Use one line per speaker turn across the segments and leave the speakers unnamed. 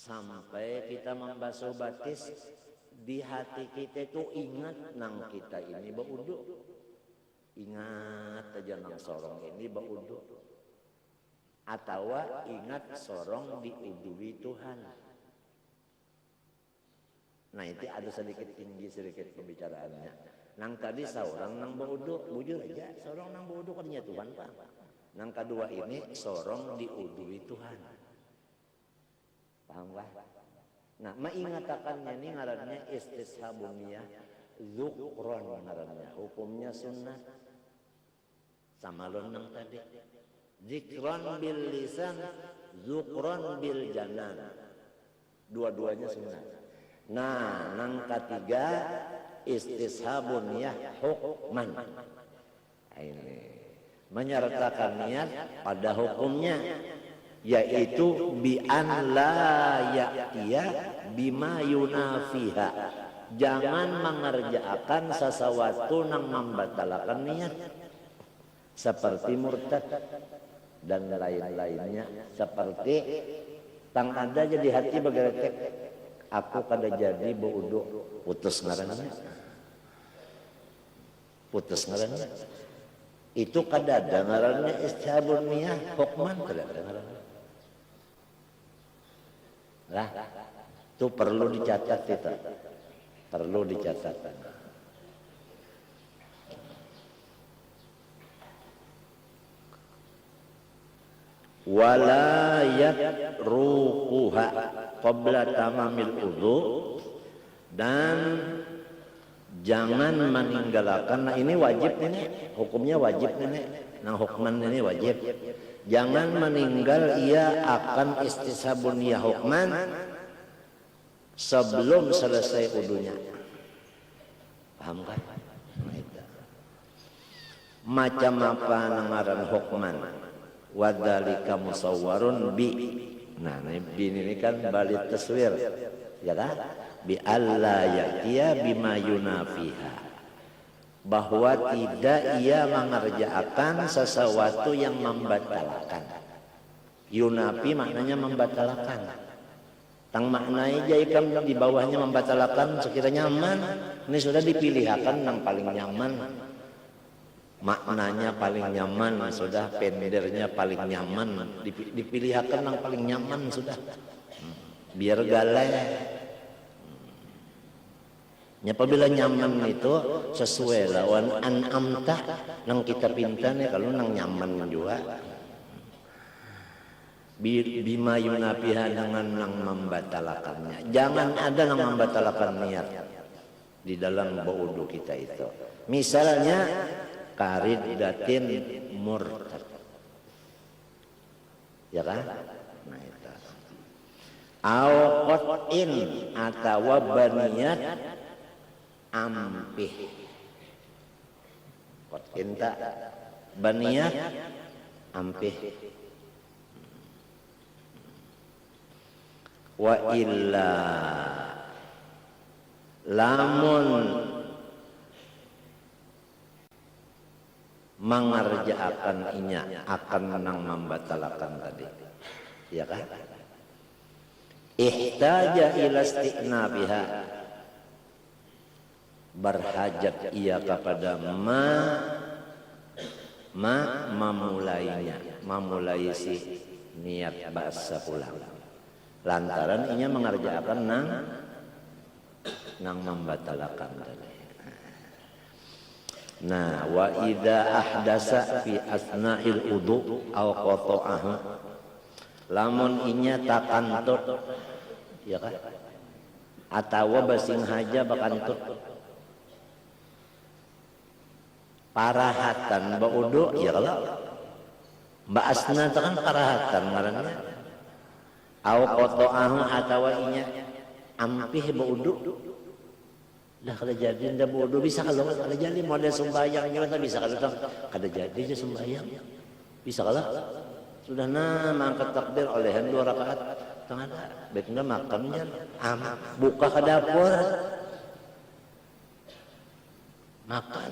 sampai kita membasuh batis di hati kita itu ingat nang kita ini baudu, ingat aja nang sorong ini baudu, atau ingat sorong diudui Tuhan. Nah itu ada sedikit tinggi sedikit pembicaraannya. Nang tadi seorang nang baudu, bujur aja sorong nang baudu katanya Tuhan Pak. Nang kedua ini sorong diudui Tuhan. Paham Pak? Nah, mengingatakannya ini ngarannya istishabuniyah, zukron ngarannya, hukumnya sunnah. Sama lonang tadi. Zikron bil lisan, zukron bil janan. Dua-duanya sunnah. Nah, nang ketiga istishabuniyah hukman. Ini menyertakan niat pada hukumnya, yaitu bi an la ya'tiya bima yunafiha, jangan mengerjakan sesuatu yang membatalkan niat seperti murtad dan lain-lainnya, seperti tang ada jadi hati bergerak aku kada jadi baudu putus ngarannya, putus ngarannya itu kada ada ngarannya istishabun niyah hukman, kada ada ngarannya lah. Itu perlu dicatat, itu perlu dicatat. Wala yatrukuha qabla tamamil udhu, dan jangan meninggalkan. Nah ini wajib ini, hukumnya wajib ini. Nah hukman ini wajib. Jangan meninggal ia akan istishabun niyah hukman sebelum selesai wudunya. Paham kan? Macam apa ngaran hukman? Wadzalika musawwarun bi. Nah, bi ini kan balik taswir. Ya kan? Bi alla ya'tiya bima yunafiha. Bahwa tidak ia mengerjakan sesuatu yang membatalkan. Yunafi maknanya membatalkan. Tang maknanya jaikan di bawahnya membatalkan sekiranya nyaman. Ini sudah dipilihkan yang paling nyaman. Maknanya paling nyaman, sudah pendernya paling nyaman. Dipilihkan yang paling nyaman sudah. Biar galai. Apabila nyaman itu sesuai lawan an'amta nang kita pinta nih, kalau nang nyaman juga bima yunafiha dengan nang membatalkannya. Jangan ada nang membatalkan niat di dalam baudu kita itu. Misalnya kariddatin murtad, ya kan? Nah itu. Awqatin atawa baniyat ampih. Qat'in ta baniyat ampih. Wa illa lamun mengerjakan inya akan menang membatalkan tadi, ya kan? Ihtaja ila istiqnabiha, berhajat ia kepada memulainya, memulai si niat bahasa pulang. Lantaran inya mengerjakan nang membatalkan tadi. Nah, wa idza ahdasa fi asna'il wudu aw qata'ahu, lamun inya takantut, ya kan? Atawa basing haja bakantut parahatan baudu, ya kalau ba'asna itu kan parahatan ngarannya. Aw qata'ahu atawa inya ampih baudu. Dah kada jadi ndak bodoh bisa kalau kada jadi model sembahyang juga tak bisa kalau kada jadi aja sembahyang. Bisa kalau sudah mangkat takbir olehan 2 rakaat tengah ada baiknya makamnya buka ke dapur makan.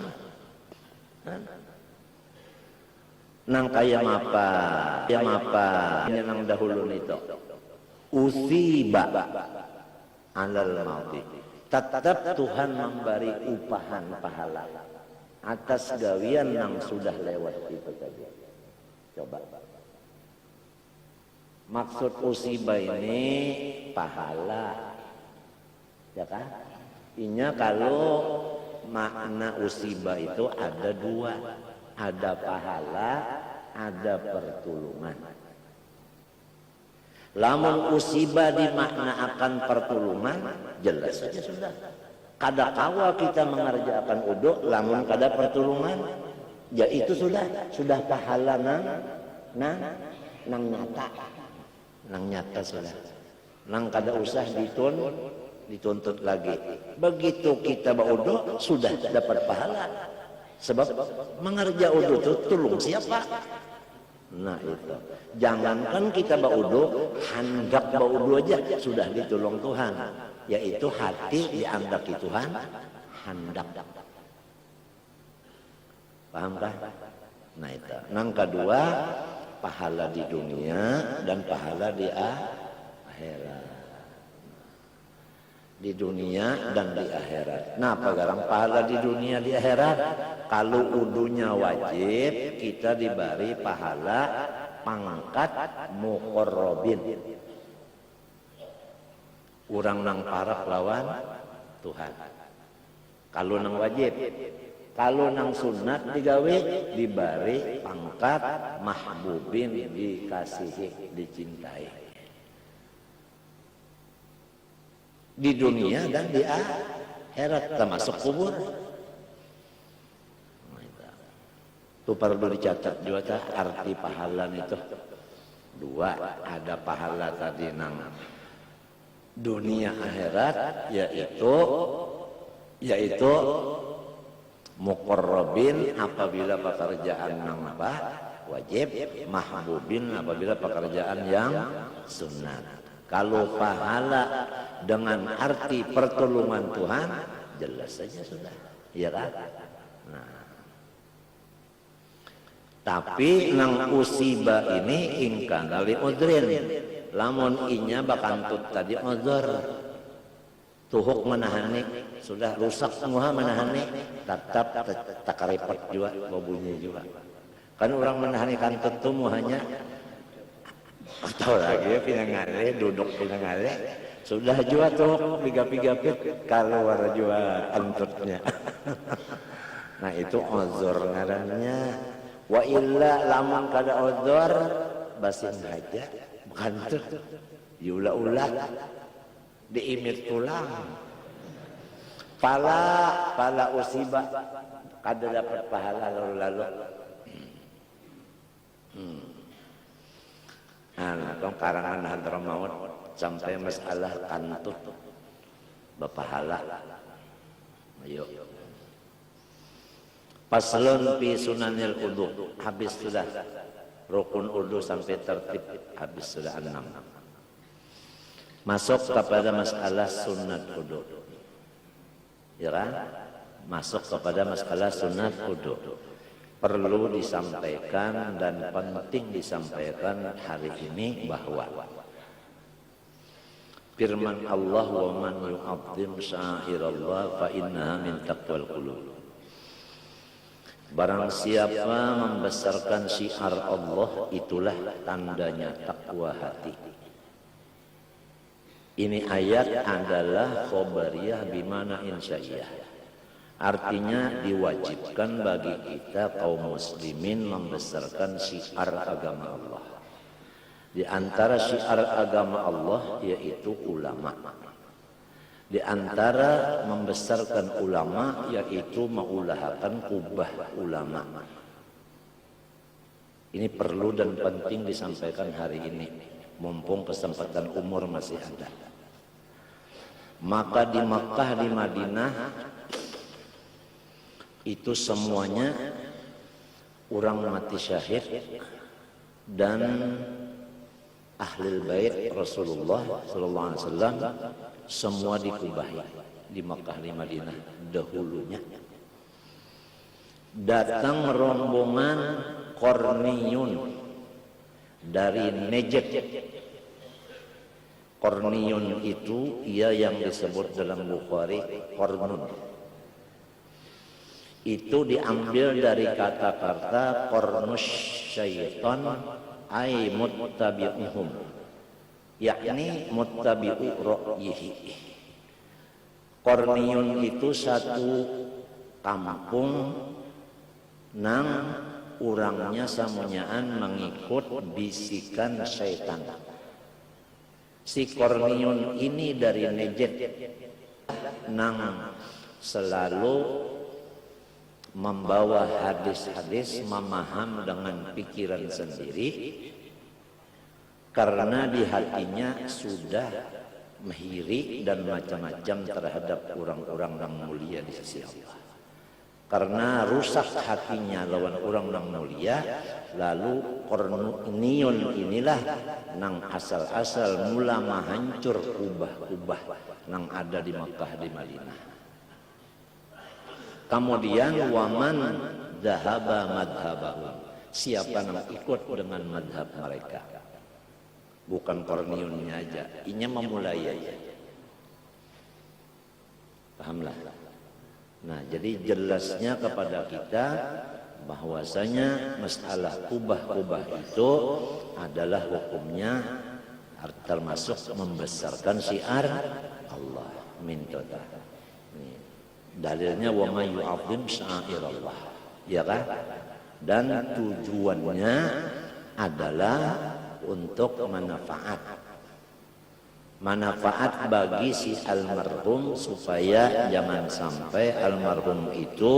Nang kaya apa? Ini nang dahulu itu. usiba alal mauti. Tetap Tuhan memberi upahan pahala atas gawian yang sudah lewat itu tadi. Coba. Maksud usiba ini pahala. Ya kan? Inya kalau makna usiba itu ada dua. Ada pahala, ada pertolongan. Lamun usiba dimaknaakan pertolongan, jelas saja sudah. Kada kawa kita mengerjakan uduk, lamun kada pertolongan, ya itu sudah pahala nang nyata sudah. Nang kada usah dituntut lagi. Begitu kita beruduk sudah dapat pahala. Sebab mengerja uduk itu tolong siapa? Nah itu. Jangankan kita beruduk, hendak beruduk aja sudah ditolong Tuhan. Yaitu hati diandaki Tuhan, hendak. Pahamkah? Nah itu. Yang kedua, pahala di dunia dan pahala di akhirat. Di dunia dan di akhirat. Nah, pagarang pahala di dunia di akhirat. Kalau udunya wajib, kita diberi pahala pangkat muqarrabin. Urang nang parek lawan Tuhan. Kalau nang wajib. Kalau nang sunat digawe diberi pangkat mahbubin, dikasihi, dicintai. Di dunia dan di akhirat termasuk kubur. Itu perlu dicatat juga arti pahala itu. Dua, ada pahala tadi nang dunia akhirat yaitu muqarrabin apabila pekerjaan nang wajib, mahbubin apabila pekerjaan yang sunat. Kalau pahala dengan arti pertolongan Tuhan, jelas saja sudah, ya kan? Nah. Tapi nang usiba ini ingkang kali udrin, lamun inya bakantut tadi uzur, tuhuk menahani, sudah rusak semua menahani, tetap takaripet juga, babunyi juga. Kan orang menahani kantut itu muhanya atau lagi pinangale, duduk pinangale, sudah jua tuh pigap-pigapit keluar jua antutnya. Nah itu uzur ngarannya. Wa illa lamun kada uzur basin aja kantut diulah-ulah diimit tulang. Pala usiba kada dapat pahala lalu-lalu. Nah, kong karangan Hadramaut sampai masalah kantut berpahala. Ayo. Paslon fi sunanil udu. Habis sudah. Rukun udu sampai tertib habis sudah 6. Masuk kepada masalah sunat udu. Ya kan? Masuk kepada masalah sunat udu. Perlu disampaikan dan penting disampaikan hari ini bahwa firman Allah wa man yu'azzim sya'irallah fa innaha min taqwal qulub. Barang siapa membesarkan syiar Allah itulah tandanya takwa hati. Ini ayat adalah khobariyah bimana insya'iyah. Artinya diwajibkan bagi kita kaum muslimin membesarkan syiar agama Allah. Di antara syiar agama Allah yaitu ulama. Di antara membesarkan ulama yaitu mengulahakan kubah ulama. Ini perlu dan penting disampaikan hari ini. Mumpung kesempatan umur masih ada. Maka di Makkah, di Madinah itu semuanya orang mati syahid dan ahlul bait Rasulullah sallallahu alaihi wasallam semua dikubahi di Makkah, di Madinah dahulunya. Datang rombongan Qarniyun dari Najd. Korniun itu ia yang disebut dalam Bukhari kornun. Itu diambil dari kata-kata kornus syaitan ay muttabi'uhum, yakni muttabi'u ra'yihi. Korniun itu satu kampung nang urangnya samunyaan mengikut bisikan syaitan. Si Korniun ini dari Najd nang selalu membawa hadis-hadis, memaham dengan pikiran sendiri, karena di hatinya sudah mehiri dan macam-macam terhadap orang-orang yang mulia di sisi Allah. Karena rusak hatinya lawan orang yang mulia, lalu Korniun inilah nang asal-asal mula menghancur kubah-kubah nang ada di Makkah, di Madinah. Kemudian waman dhahaba madhabahum, siapa yang ikut dengan madhab mereka, bukan Korniunnya aja, inya memulai aja. Pahamlah. Nah, jadi jelasnya kepada kita bahwasanya masalah kubah-kubah itu adalah hukumnya termasuk membesarkan syiar Allah min tota. Dalilnya wa may yu'azzim sya'airallah, ya kan? Dan tujuannya adalah untuk manfaat bagi si almarhum, supaya jangan sampai almarhum itu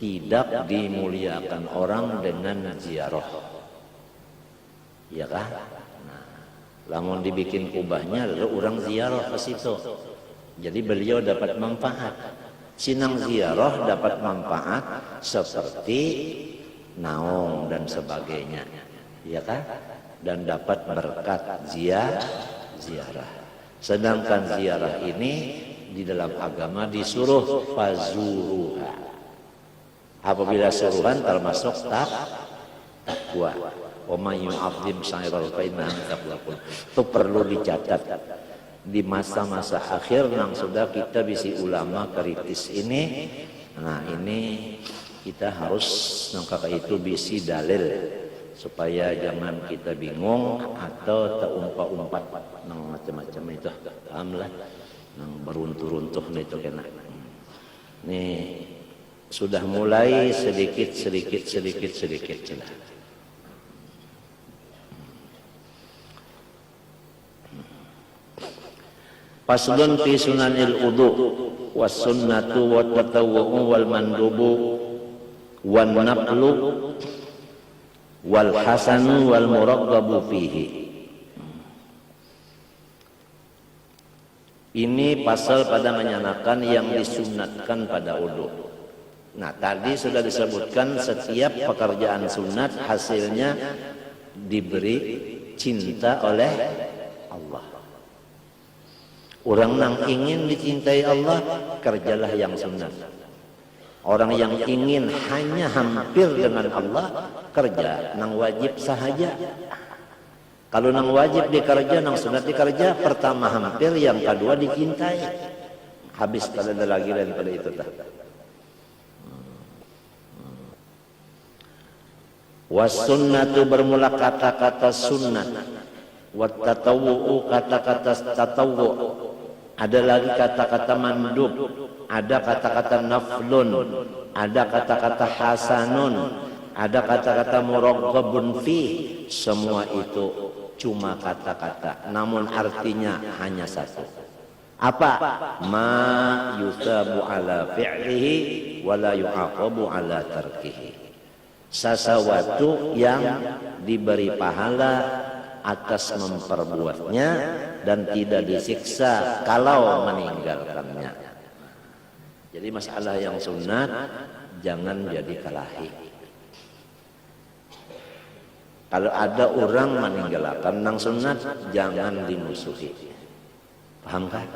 tidak dimuliakan orang dengan ziarah, ya kan? Nah, lamun dibikin kubahnya lalu orang ziarah ke situ, jadi beliau dapat manfaat. Sinang ziarah dapat manfaat seperti naung dan sebagainya, ya kan? Dan dapat berkat ziarah. Sedangkan ziarah ini di dalam agama disuruh fazuruha. Apabila suruhan termasuk takwa. Wa may yu'azzim sya'airallah fa innaha min taqwaqul. Itu perlu dicatat di masa-masa akhir yang sudah kita bisi ulama kritis ini. Nah, ini kita harus nangka itu bisi dalil, supaya jangan kita bingung atau terumpat-umpat nang macam-macam itu. Pahamlah, nang beruntuh-runtuh itu kena. Nih sudah mulai sedikit sudah. Faslun fi sunanil wudu was sunnatu wat tatawwu wal mandubu wan naflu wal hasanu wal muraggabu fihi. Ini pasal pada menyatakan yang disunatkan pada wudu. Nah, tadi sudah disebutkan setiap pekerjaan sunat hasilnya diberi cinta oleh Allah. Orang yang ingin dicintai Allah, kerjalah yang sunat. Orang yang ingin hanya hampir dengan Allah, kerja nang wajib sahaja. Kalau nang wajib dikerja, nang sunat dikerja, pertama hampir, yang kedua dicintai. Habis kalau ada lagi lain pada itu dah. Was sunnatu bermula kata-kata sunnat, wat tatawwu kata-kata tatawwu. Ada lagi kata-kata mandub, ada kata-kata naflun, ada kata-kata hasanun, ada kata-kata muraggabun fi. Semua itu cuma kata-kata, namun artinya hanya satu. Apa? Ma yusabu ala fi'lihi wa la yu'aqabu ala tarkihi. Sesuatu yang diberi pahala atas memperbuatnya dan tidak disiksa kalau meninggalkannya. Jadi masalah yang sunat jangan jadi kalahi. Kalau ada orang meninggalkan nang sunat, jangan dimusuhi. Paham kan?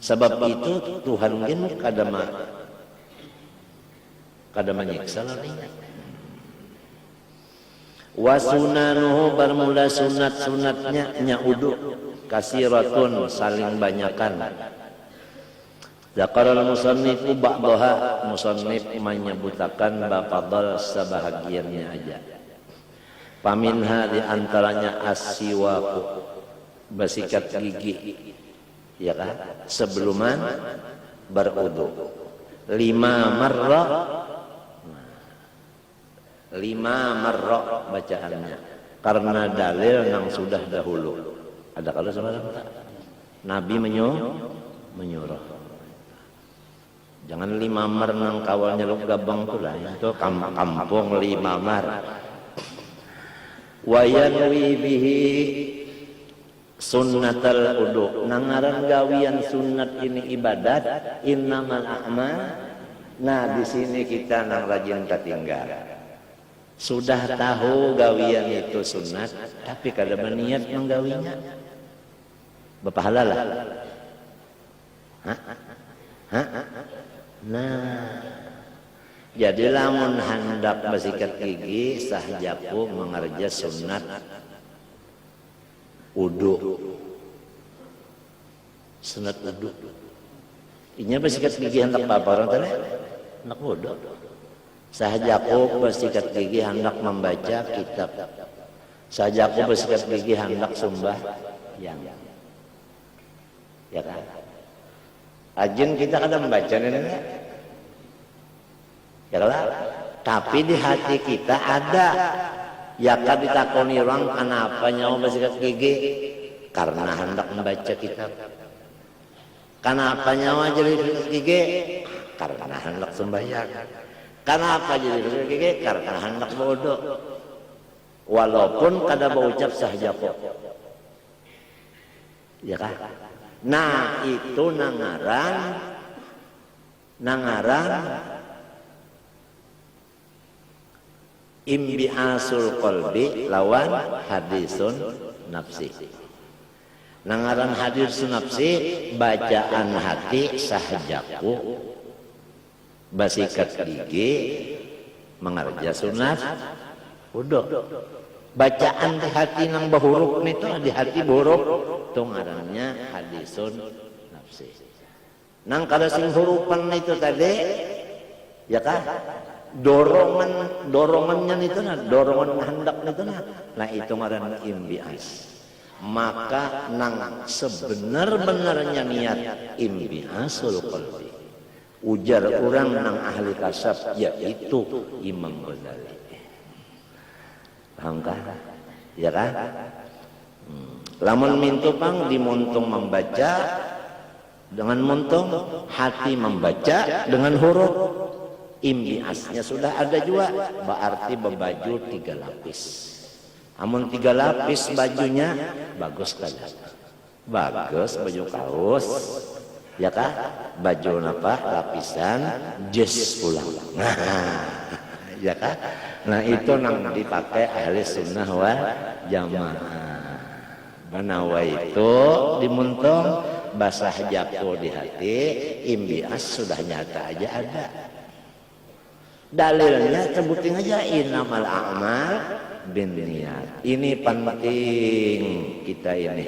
Sebab itu Tuhan mungkin kada menyiksa larinya. Wa sunanuhu bermula sunat-sunatnya nya wudu. kasiratun saling banyakan. Zakarul musannifu ba'daha, musannif menyebutakan bafadal sebahagiannya aja. Paminha di antaranya as-siwaku, bersikat gigi, ya kan? Sebelum berudu. 5 marrah, 5 marrah bacaannya. Karena dalil yang sudah dahulu. Ada kalau sebenarnya tak? Nabi menyuruh. Jangan 5 mar nang kawalnya lu gabang pula. Itu kampung 5 mar. Wa yanwi bihi sunnatal udu. Nangaran gawian sunnat ini ibadat, innamal a'mal. Nah, di sini kita nang rajin ketinggal. Sudah tahu gawian itu sunat, tapi kada berniat menggawinya. Berpahala lah. Hah? Nah, jadi lamun hendak bersikat gigi sah japu mengerja sunat wudu. Sunat wudu. Inya bersikat gigi hendak apa orang tadi? Hendak wudu. Sah japu bersikat gigi hendak membaca kitab. Sah japu bersikat gigi hendak sumbah yang. Ya kan? Ajin kita kadang membaca ini. Ya kan? Tapi di hati kita ada. Ya kan ditakoni orang kenapa nyawa bersikat gigi? Karena hendak membaca kitab. Kenapa nyawa jadi bersikat gigi? Karena hendak sembahyang. Kenapa jadi bersikat gigi? Karena hendak bodoh. Walaupun kada berucap sah japo. Ya kan? Nah, itu nangaran imbiasul qalbi lawan hadisun nafsi. Nangaran hadisun nafsi bacaan hati sahjaku basikat gigi mengerja sunat wudu. Bacaan di hati nang bahuruk itu di hati buruk itu ngarannya hadisun nafsi. Nang kada sing hurupan itu tadi ya kan dorongannya itu nah dorongan hendak itu nah itu ngarannya imbias. Maka nang sebenar-benarnya niat imbiasul qalbi ujar orang nang ahli kasab yaitu Imam Ghazali. Paham kan? Ya kan? Lamun mintu pang dimuntung membaca dengan muntung, hati membaca dengan huruf. Imbiasnya sudah ada juga, berarti berbaju 3 lapis. Amun 3 lapis bajunya bagus kan? Bagus baju kaos, ya kan? Baju apa? Lapisan jas pulang. Ya kan? Nah itu nang dipakai ahli sunnah wal jamaah. Banawa itu dimuntung, basah japo di hati, imbias sudah nyata aja ada. Dalilnya sebutin aja innamal a'mal binniyat. Ini penting kita ini.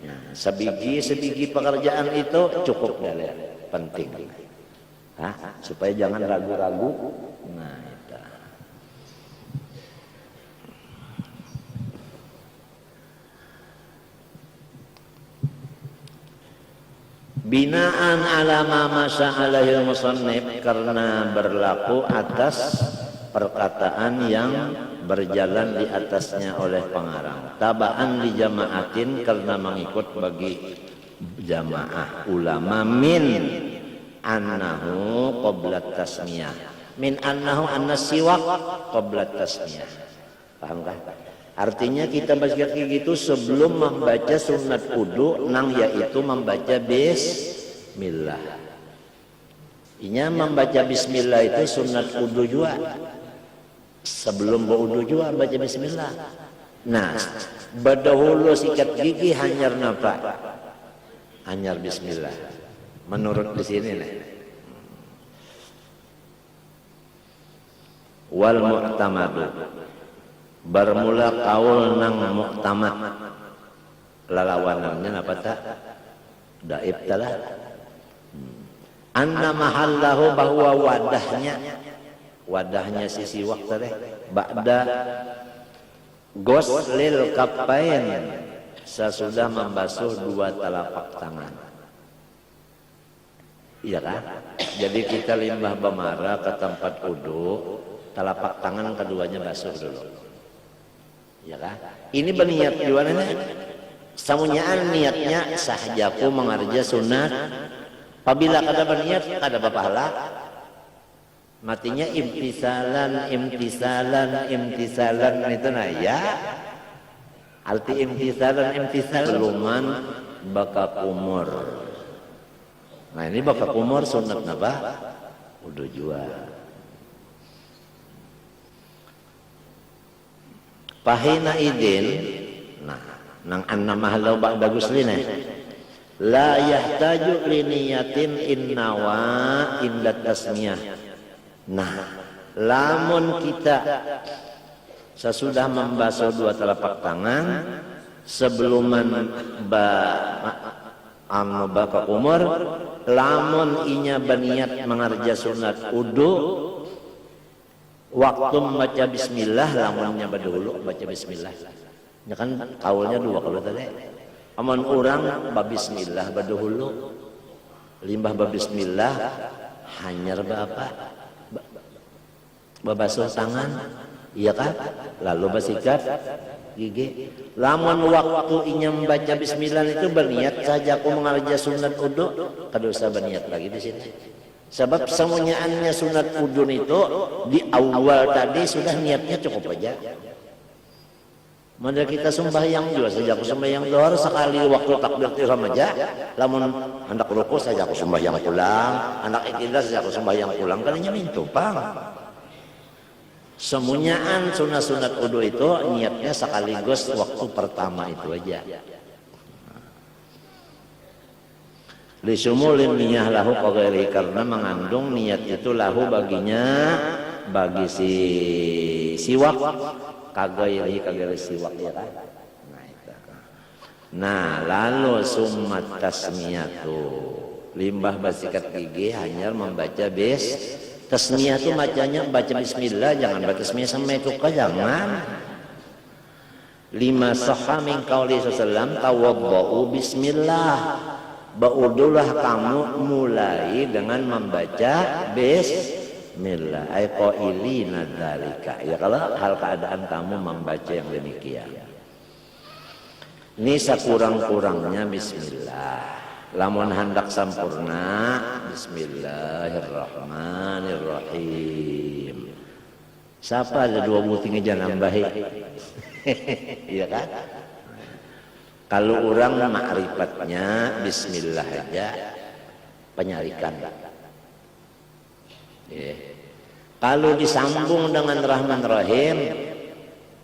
Nah, sebiji pekerjaan itu cukup dalil, penting. Hah? Supaya jangan ragu-ragu. Nah, binaan ala ma masya'alahil musannif karena berlaku atas perkataan yang berjalan di atasnya oleh pengarang. Tabaan di jamaatin karena mengikut bagi jamaah ulama min annahu qablat tasmiyah. Min annahu anna-siwak qablat tasmiyah. Paham kan? Artinya kita bersikat gigi itu sebelum membaca sunat wudu nang yaitu membaca bismillah. Inya membaca bismillah itu sunat wudu juga. Sebelum berwudu juga baca bismillah. Nah, berdahulu sikat gigi hanyar napa? Hanyar bismillah. Menurut di sini nih. Wal mu'tamadu bermula kaul nang muktamad lalawanannya apa tak? Daib talah. Anna mahallahu bahwa wadahnya si siwak teh ba'da ghuslil kaffain, sesudah membasuh dua telapak tangan. Iya kan? Jadi kita limbah bamara ke tempat wudu, telapak tangan keduanya basuh dulu. Iya kan? Ini berniat gimana nih? Samunyaan niatnya sahjaku mengarja sunat. Apabila kada berniat kada pahala. Matinya imtisalan itu nah ya. Arti imtisalan luman baka kumur. Nah ini baka kumur sunat napa? Wudu jua. Pahina idin, nah nang anna mahalau ba'da guslina la yahtaju li niyatin innawa inda tasmiyah. Nah lamun kita sesudah membasuh dua telapak tangan sebelum baka kumur, lamun inya berniat mengarja sunat wudu, waktu membaca bismillah, lamunnya dulu baca bismillah. Ya kan kaulnya dua kalau tadi. Amun orang babismillah badahulu, limbah babismillah hanyar apa? Babasuh tangan, iya kan? Lalu basikat gigi. Lamun waktu inya membaca bismillah itu berniat saja aku mengarja sunat wudu, kada usah berniat lagi di sini. Sebab semuaannya sunat wudu itu di awal tadi sudah niatnya cukup aja. Mana kita sembahyang juga saja aku sembahyang dohor sekali waktu takbir ihram aja. Lamun hendak ruku saja aku sembahyang pulang, hendak ikhtiar saja aku sembahyang pulang, kalinya mintu pang. Semuaan sunat wudu itu niatnya sekaligus waktu pertama itu aja. Lisumulin niyah lahu qaghairi, karena mengandung niat itu lahu baginya, bagi si siwak kaghairi siwak ya kan. Nah lalu summat tasmiyatu, limbah basikat gigi hanya membaca tasmiyah itu bacanya baca bismillah, jangan baca tasmiyah sama itu jangan. Lima sahha min qauli sallallahu tawaddau bismillah. Ba'udulah kamu mulai dengan membaca bismillah. Ay qailina dzalika. Ya kalau hal keadaan kamu membaca yang demikian. Ini sekurang-kurangnya bismillah. Lamun hendak sampurna bismillahirrahmanirrahim. Siapa ada dua buting aja nambahi? Iya kan? Kalau orang ma'rifatnya bismillah aja penyarikan. Kalau disambung dengan Rahman Rahim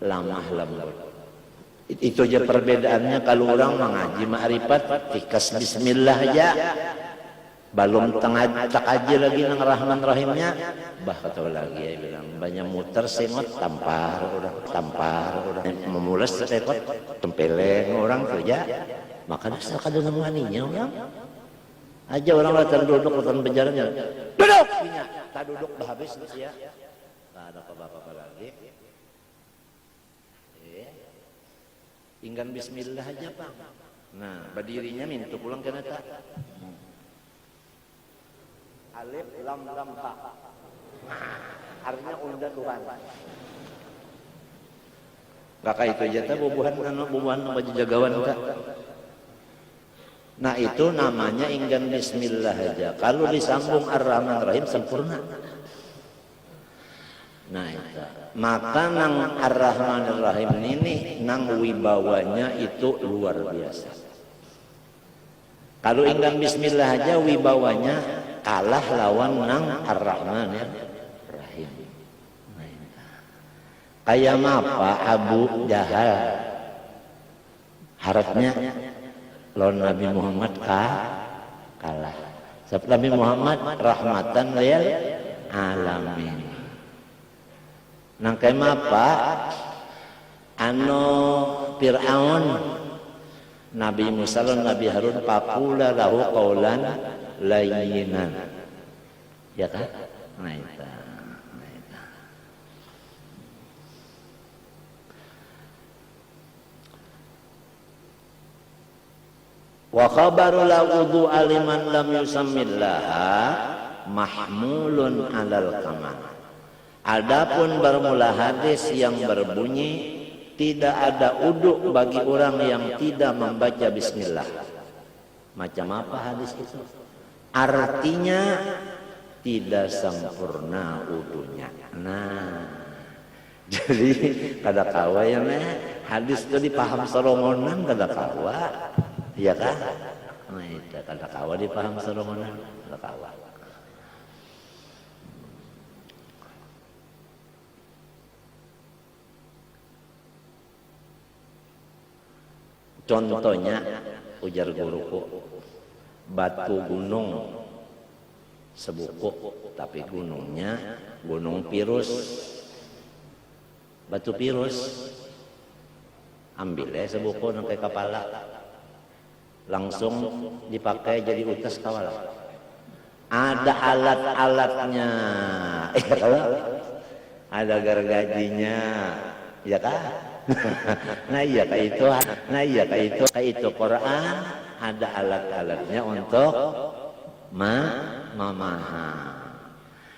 lamah lembut. Itu aja perbedaannya. Kalau orang mengaji ma'rifat tikas bismillah aja, belum tak aja lagi nang Rahman Rahimnya, bah kata lagi ya bilang banyak muter sengot tampar orang memulas tekot tempeleng orang kerja, maka dasar kada nemuaninya orang aja orang latan duduk latan berjalannya duduk punya tak duduk dah habis ya tak ada apa-apa lagi. Inggan bismillah aja Pak. Nah berdirinya minta pulang kena tak alif lam ha. Artinya unda Tuhan. Kakak itu aja tak bubuhan baju jagawan tak. Nah itu namanya inggan bismillah aja. Kalau disambung ar-Rahman Rahim sempurna. Nah itu. Maka nang ar-Rahman Rahim ini nang wibawanya itu luar biasa. Kalau inggan bismillah aja wibawanya kalah lawan nang ar-Rahman Rahim. Kayak apa Abu Jahal harapnya lawan Nabi Muhammad kalah. Sebab Nabi Muhammad rahmatan lil alamin. Nang kayak apa Fir'aun Nabi Musa lan Nabi Harun faqula lahu qaulan layyinan. Ya kan? Nah, itu. Wa khabaru la wudu aliman lam yusammillaha mahmulun alal kamal. Adapun bermula hadis yang berbunyi tidak ada uduk bagi orang yang tidak membaca bismillah. Macam apa hadis itu? Artinya tidak sempurna udunya. Nah, jadi kada kawa ya hadis itu dipaham sorongonan kada kawa. Iya kan? Nah, itu kada kawa dipaham sorongonan kada kawa. Contohnya ujar guruku, batu gunung sebuku tapi gunungnya gunung Pirus, batu Pirus ambil sebuku nangkai kepala langsung dipakai jadi utas kawal. Ada alat-alatnya, ada gergajinya, ya kan? Nah iya kayak itu Quran ada alat-alatnya untuk memaham.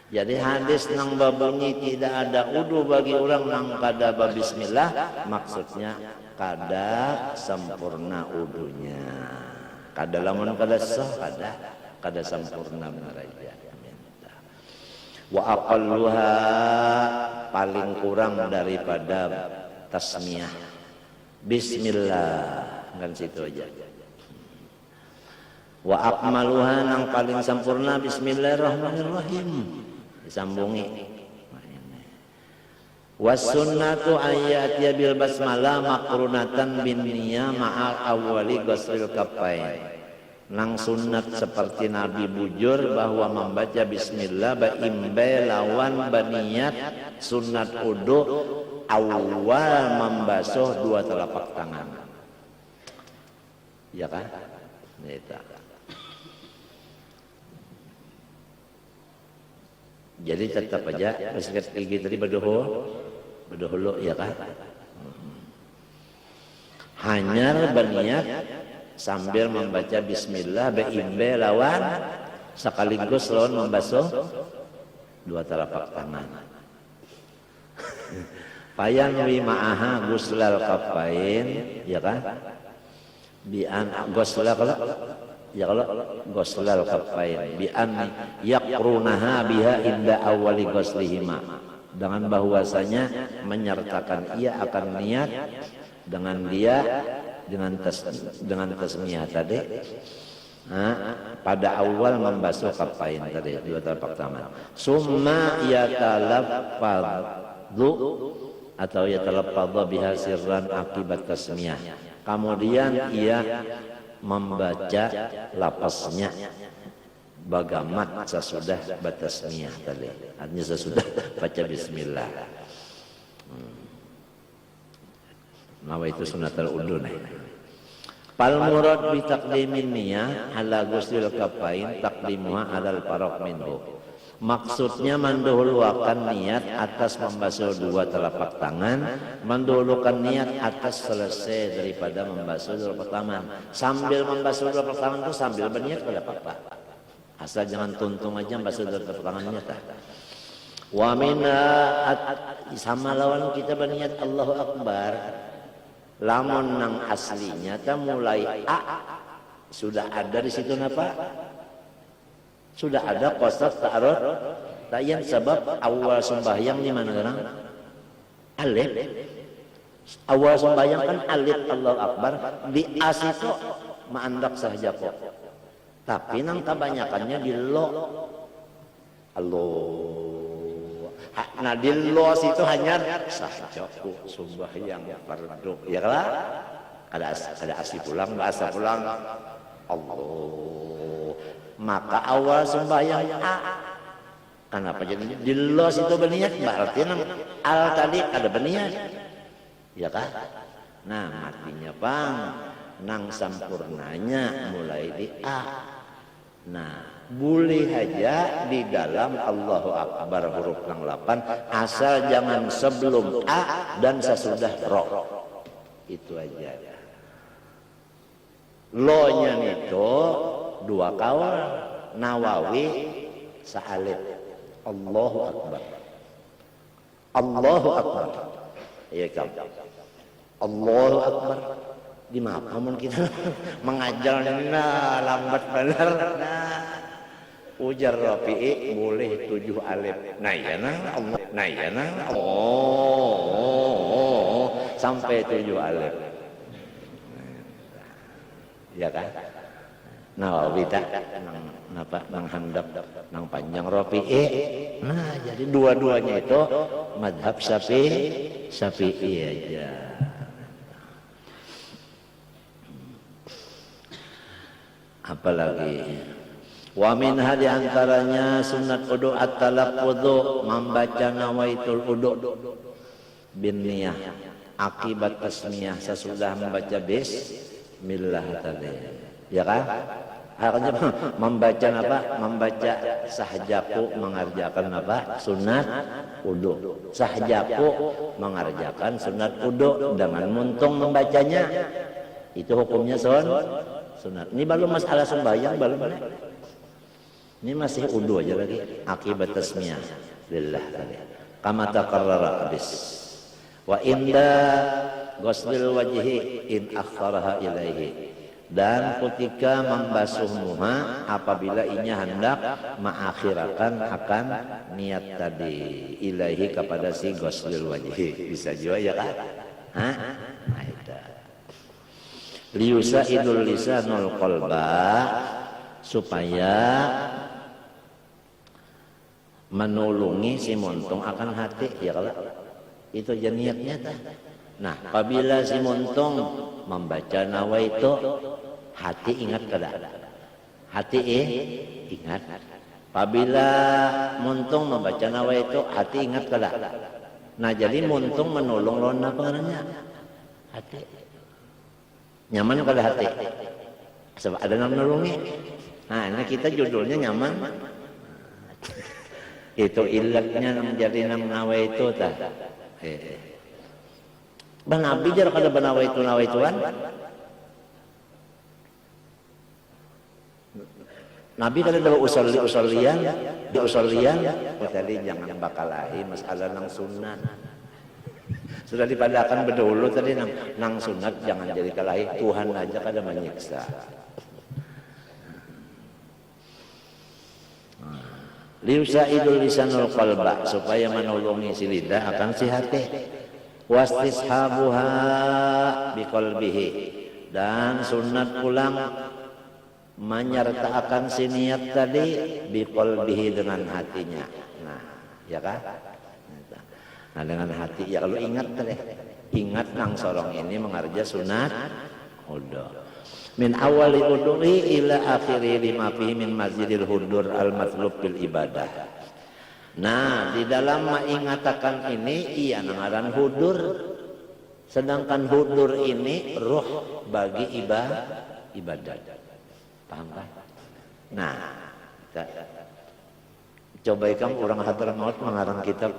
Jadi hadis nang babunyi tidak ada udu bagi orang nang kada bismillah, maksudnya kada sempurna udunya. Kada lamun kada sah kada sempurna benar aja. Wa aqalluha paling kurang daripada tasmiyah bismillah kan situ aja. Wa akmaluha nang paling sempurna bismillahirrahmanirrahim disambungi. Was sunnatu ayatiya bil basmalah makrunatan bin niyah ma'al awwali ghuslil kaffain. Nang sunat seperti Nabi bujur bahwa membaca bismillah baimbe lawan baniyat sunat wudu awal membasuh dua telapak tangan. Ya kan? Itu. Jadi tetap aja sikat gigi tadi berdoholo ya kan? Hanyar berniat sambil membaca bismillah baimbe lawan sekaligus lawan membasuh dua telapak tangan. Fayanwi ma'aha guslal kafain, ya kan? Bi'an guslal kalau guslal kafain bi'an yaqrunaha biha inda awali guslihima, dengan bahwasanya menyertakan ia akan niat dengan dia dengan tasmiyah tadi pada awal membasuh kafain tadi dua telapak tangan. Summa yatalaffadhu atau yatalaffadhu biha sirran akibat tasmiyah. Kemudian ia membaca lapasnya bagamat sesudah batasmiyah tadi. Artinya sesudah baca bismillah. Nawa itu sunatul udun. Pal murad bi taqdimin niyah ala ghuslil kafain taqdimuha alal faraq minhu. Maksudnya mendahulukan niat atas membasuh dua telapak tangan, mendahulukan niat atas selesai daripada membasuh dua telapak tangan. Sambil membasuh dua telapak tangan itu sambil berniat tidak apa-apa. Asal jangan tuntung aja membasuh dua telapak tangannya tah. Wa mina sama lawan kita berniat Allahu Akbar. Lamun nang aslinya ta mulai sudah ada di situ napa? Sudah ada qasad ta'arud tayan sebab awal sembahyang di mana sekarang? Alif. Awal sembahyang kan alif Allahu Akbar, di as itu maandak saja kok. Tapi nang kebanyakannya di lo. Allah. Nah di lo situ hanya saja kok sembahyang fardu. Ya kan? Ada asih pulang, bahasa pulang. Allah. Maka awal sembahyang kenapa jadi di los itu berniat berarti al tadi ada berniat ya kan? Nah artinya bang nang sampurnanya mulai di A. Nah, boleh aja di dalam Allahu Akbar huruf yang 8 asal jangan sebelum A dan sesudah Ro. Itu aja. Lo-nya itu 2 kaul, Nawawi sa'alib. Allahu Akbar. Allahu Akbar. Iya kamu. Allahu Akbar. Di mana mun kita mengajar lambat benar. Ujar Rafi'i boleh 7 alif. Nah ya nah Allah. Nah ya nah. Sampai 7 alif. Ya kan? Nah, beda nang handap nang panjang Rafi'i. Nah, jadi dua-duanya itu mazhab Syafi'i aja. Apalagi wa minha di antaranya sunat wudu at-talaqqudhu, membaca nawaitul wudu bin niyah akibat tasmiyah sesudah membaca bismillah tadi. Ya kan? Akhirnya membaca apa? Membaca sahjaku mengerjakan apa? Sunat wudu. Sahjaku mengerjakan sunat wudu dengan muntung membacanya. Itu hukumnya sunat. Ini belum masalah sembahyang, belum. Ini masih wudu aja lagi. Akibat tasmiyah lillah tadi. Kama taqarrara habis. Wa inda ghuslil wajhi in akharaha ilaihi. Dan ketika membasuh muha apabila inya hendak mengakhirkan akan niat tadi ilaihi kepada si ghuslil wajhi. Bisa juga ya kan? Hah? Nah, itu. Liyusaidul lisanul qalba, supaya menolongi si muntung akan hati ya kalau itu aja niatnya tah. Nah, apabila si muntung membaca nawaitu, hati ingat kada? Hati ingat. Apabila muntung membaca nawaitu, hati ingat kada? Nah, jadi muntung menolong lawan apa namanya? Hati. Nyaman kada hati? Sebab ada yang menolongi. Nah, ini kita judulnya nyaman. Itu ilatnya menjadi nawaitu tah. Nabi jar kada nawaituan. Nabi kada ada usollian. Tadi jangan bakalahi masalah nang sunat. Sudah dipadakan berdahulu tadi nang sunat jangan jadi kalahi. Tuhan aja kada menyiksa. Liusaidul lisanul qalba, supaya menolongi si lidah akan si hati. Wastishabuha biqalbihi, dan sunat pulang menyertakan si niat tadi biqalbihi dengan hatinya. Nah, ya kan? Nah, dengan hati ya kalau ingat tadi, ingat nang sorong ini mengarja sunat wudu. Min awali wudu'i ila akhiri lima fihi min mazidil hudur al-matlub bil ibadah. Nah, di dalam mengatakan ini ia ngaran hudur. Sedangkan hudur ini ruh bagi ibadah. Paham kan? Nah, coba kamu orang Hadramaut mengarang kitab.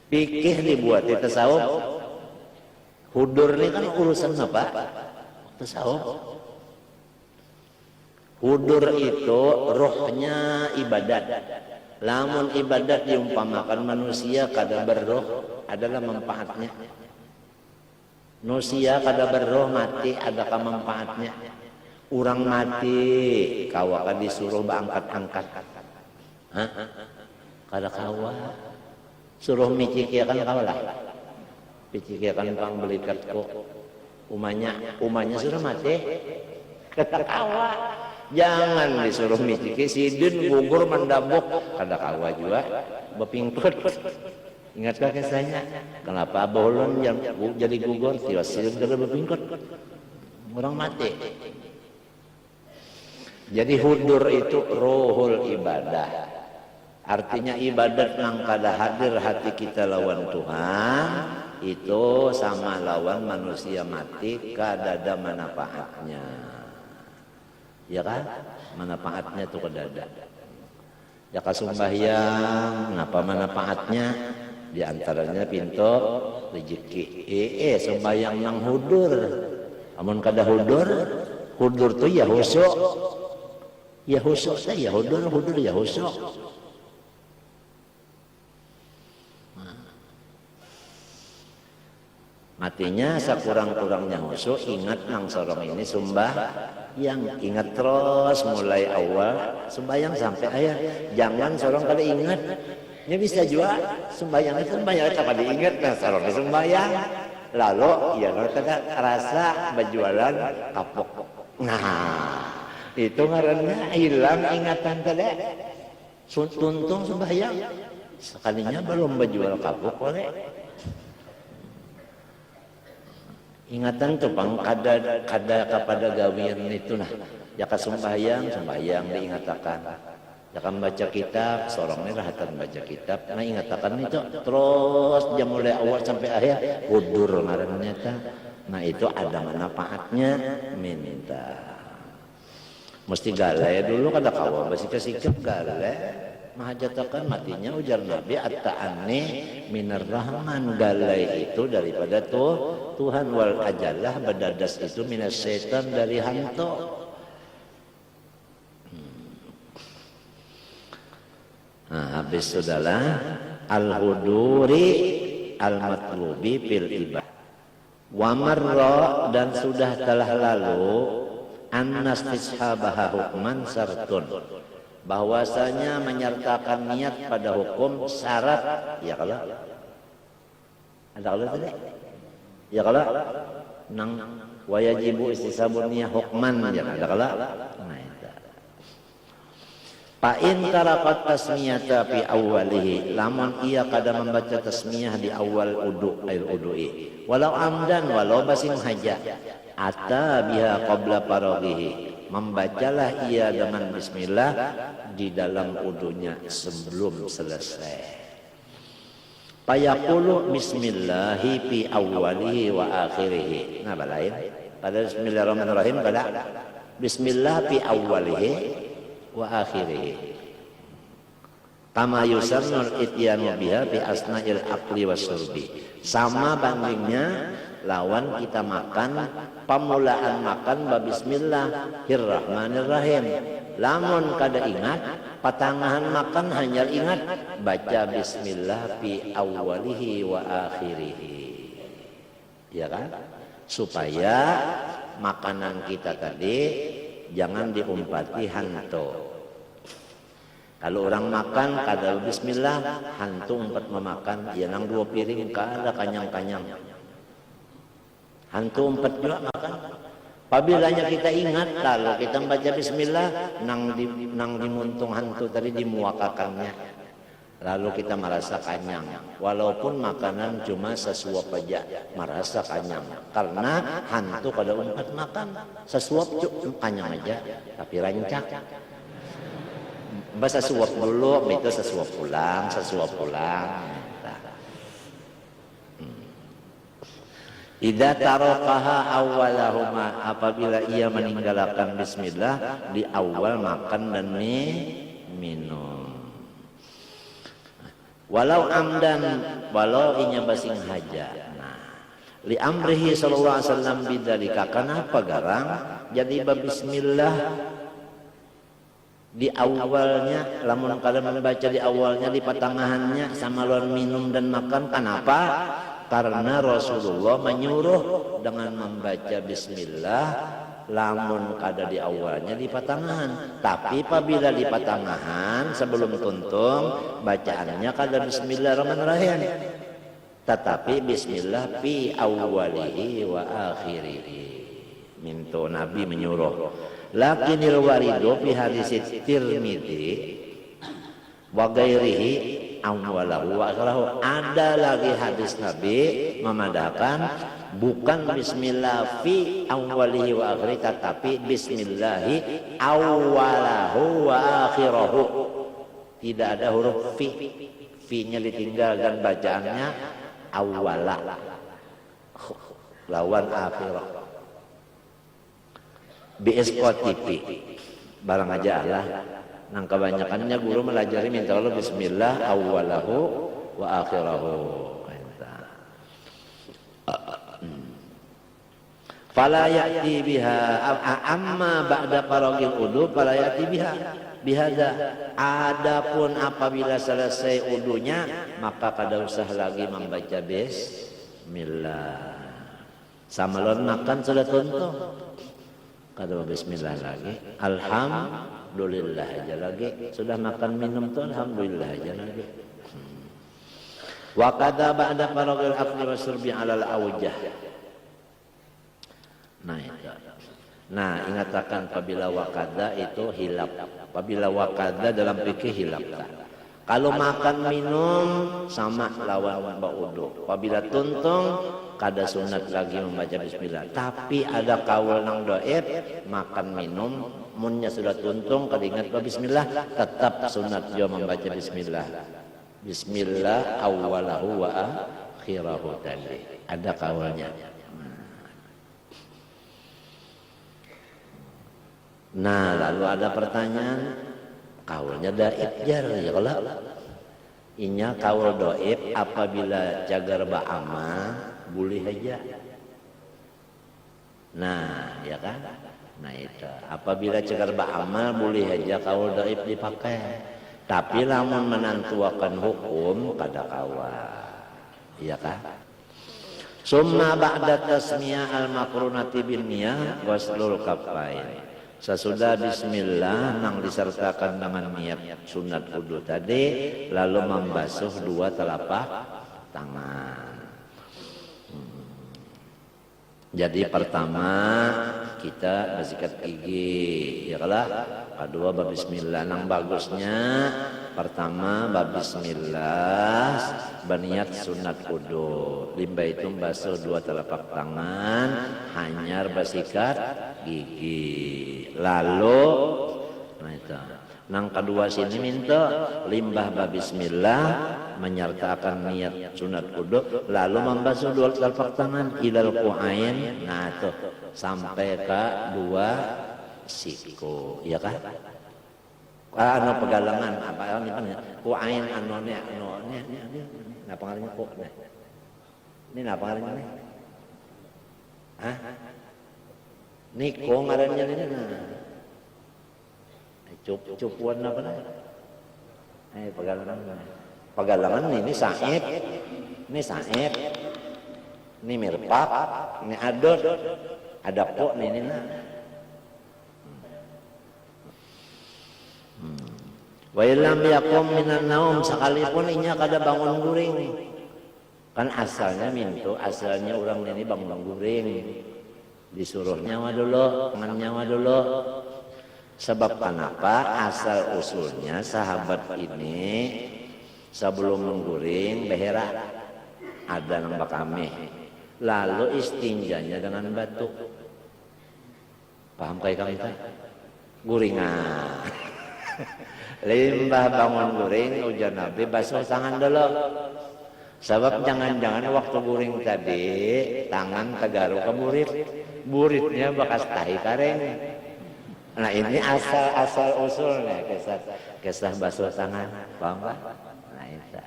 Fikih dibuat di tasawuf. Hudur ini kan urusan apa? Tasawuf. Hudur itu rohnya ibadat. Lamun ibadat diumpamakan manusia kada berroh adalah manfaatnya. Manusia kada berroh mati adakah manfaatnya? Orang mati kawa kada disuruh berangkat-angkat. Hah? Kada kawa. Suruh micikiakan kawalah. Micikiakan pang belikat ko. Umanya suruh mati. Kada kawa. Jangan disuruh miciki sidin gugur mendabuk kada kawa juga bepingkut. Ingatkah kisahnya? Kenapa bolon yang jadi gugur tiwas sidin kada bepingkut? Orang mati. Jadi hudur itu rohul ibadah. Artinya ibadat nang kada hadir hati kita lawan Tuhan itu sama lawan manusia mati kadada manfaatnya. Ya kan? Manfaatnya itu kadada. Ya kasumbahyang, ngapa manfaatnya? Di antaranya pintu rezeki. Sembahyang yang hudur. Amun kada hudur tuh ya husuk. Ya husuk saya hudur ya husuk. Matinya sekurang-kurangnya husuk, ingat nang sorong ini sumbah yang ingat terus mulai awal sembahyang sampai akhir. Jangan sorong kali ingat. Ya bisa juga sembahyang itu apa diingat nah sorong sembahyang. Lalu ya kada rasa berjualan kapok. Nah, itu ngarannya hilang ingatan tadi. Tuntung sembahyang. Sekalinya belum berjual kapok oleh. Ingatan tuh pang kada kepada gawian itu nah. Ya sembahyang diingatakan. Ya kan baca kitab, sorongnya rahatan baca kitab. Nah ingatakan itu terus jam mulai awal sampai akhir hudur ngarannya ta. Nah itu ada manfaatnya minta. Mesti gale dulu kada kawa basi kesikap gale. Mahajatakan matinya ujar Nabi at-ta'anni minar rahman, galai itu daripada Tuhan, wal ajalah badadas itu minas setan dari hantu. Nah habis sudahlah al-huduri al-matlubi fil ibadah wa marra, dan sudah telah lalu an-nastishabaha hukman sartun, bahwasanya menyertakan niat pada hukum syarat. Ya kalau ada kalau tadi ya kalau nang wajibu istisabun niyah hukman ya ada kalau nah itu fa in tarakat tasmiyata fi awwalihi, lamun ia kada membaca tasmiyah di awal air wudu'i walau amdan walau basin haja ata biha qabla faraghihi, membacalah ia dengan bismillah di dalam wudunya sebelum selesai. Fayaqulu bismillahi fi awwalihi wa akhirihi. Nah balain pada bismillahirrahmanirrahim pada bismillah fi awwalihi wa akhirihi. Kama yusannul ityanu biha fi asna'il akli wasyurbi. Sama bandingnya lawan kita makan, pemulaan makan bismillahirrahmanirrahim. Lamun kada ingat, patangahan makan hanya ingat baca bismillah fi awwalihi wa akhirihi. Ya kan? Supaya makanan kita tadi jangan diumpati hantu. Kalau orang makan kada bismillah, hantu umpat memakan, ya nang 2 piring kada kanyang-kanyang. Hantu umpat juga makan. Apabila kita ingat, lalu kita baca bismillah, nang dimuntung hantu tadi dimuakakannya. Lalu kita merasa kanyang. Walaupun makanan cuma sesuap aja, merasa kanyang. Karena hantu kada umpat makan. Sesuap kanyang aja, tapi rancak. Bahasa suap dulu, itu sesuap pulang. Idza tarakaha awwalahuma, apabila ia meninggalkan bismillah di awal makan dan minum. Walau amdan, walau inya basing haja. Nah, li amrihi sallallahu alaihi wasallam bidzalika, kenapa garang jadi bismillah di awalnya, lamun kada membaca di awalnya, di patangahannya sama lawan minum dan makan. Kenapa? Karena Rasulullah menyuruh dengan membaca bismillah lamun kada di awalnya di patangahan. Tapi apabila di patangahan sebelum tuntung bacaannya kada bismillahirrahmanirrahim, tetapi bismillah fi awwalihi wa akhirihi. Minto Nabi menyuruh. Lakinil waridu fi hadis Tirmidzi wa ghairihi awwalahu wa akhirahu. Ada lagi hadis Nabi memadahkan bukan bismillah fi awwalihi wa akhirihi, tetapi bismillahi awwalahu wa akhirahu. Tidak ada huruf fi. Fi-nya ditinggalkan bacaannya awwala lawan akhirah biiskotipi barang aja Allah. Nang kebanyakannya guru melajari minta Allah bismillah awwalahu wa akhirahu. Fala ya'ti biha amma ba'da faragil wudu fala ya'ti biha bihadza. Adapun apabila selesai wudunya maka kada usah lagi membaca bismillah. Samalon makan sudah tuntung kada bismillah lagi. Alhamdulillah aja lagi. Sudah makan minum tuh alhamdulillah aja lagi. Wa kada ba'da faragil akli wasyurbi 'alal awjah. Nah, ingatkan apabila wakada itu hilap. Apabila wakada dalam fikih hilap. Kalau makan minum sama lawan ba'udu. Apabila tuntung kada sunat lagi membaca bismillah. Tapi ada kaul nang dhaif makan minum munnya sudah tuntung kada ingat bismillah tetap sunat juga membaca bismillah. Bismillah awwalahu wa akhirahu tadi. Ada kaulnya. Nah, lalu ada pertanyaan, kaulnya dhaif jar ya kalau inya kaul dhaif apabila jagar ba'ama boleh aja. Nah, ya kan? Nah itu apabila jagar ba'ama boleh aja kaul dhaif dipakai. Tapi lamun menantuakan hukum kada kawal. Iya kan? Summa ba'da tasmiyah al-makrunati bin niyah ghuslul kaffain. Sesudah bismillah nang disertakan dengan niat sunat wudu tadi lalu membasuh dua telapak tangan. Jadi pertama kita bersikat gigi ya kalah. Kedua babismillah nang bagusnya pertama babismillah berniat sunat wudu. Limba itu basuh dua telapak tangan hanyar bersikat gigi. Lalu nah itu nang kedua sini minta limbah babismillah menyertakan niat sunat wudu lalu membasuh dua telapak tangan ilal qu'ain. Nah tuh sampai ke dua siku ya kan? Anu pegalangan apa ini qu'ain anonya nah pengarangnya kok ini nah pengarangnya nih hah niko ngarannya ini nah cupuan apa nih pegalangan ini saib ini mirpak ini adot ada kok ini nah wa illam yakum minan naum sekalipun inya kada bangun guring kan asalnya mintu asalnya orang ini bangun guring disuruh nyawa dulu tangan nyawa dulu sebab kenapa asal usulnya sahabat ini sebelum mengguring behera ada nambah kami lalu istinjanya dengan batu paham kayak kami teh guringan limbah bangun guring ujar Nabi basuh tangan dulu sebab jangan-jangan waktu guring tadi tangan tegaru ke buritnya bekas tahi kareng. Nah ini asal usulnya kisah basuh tangan paham pak? Nah itu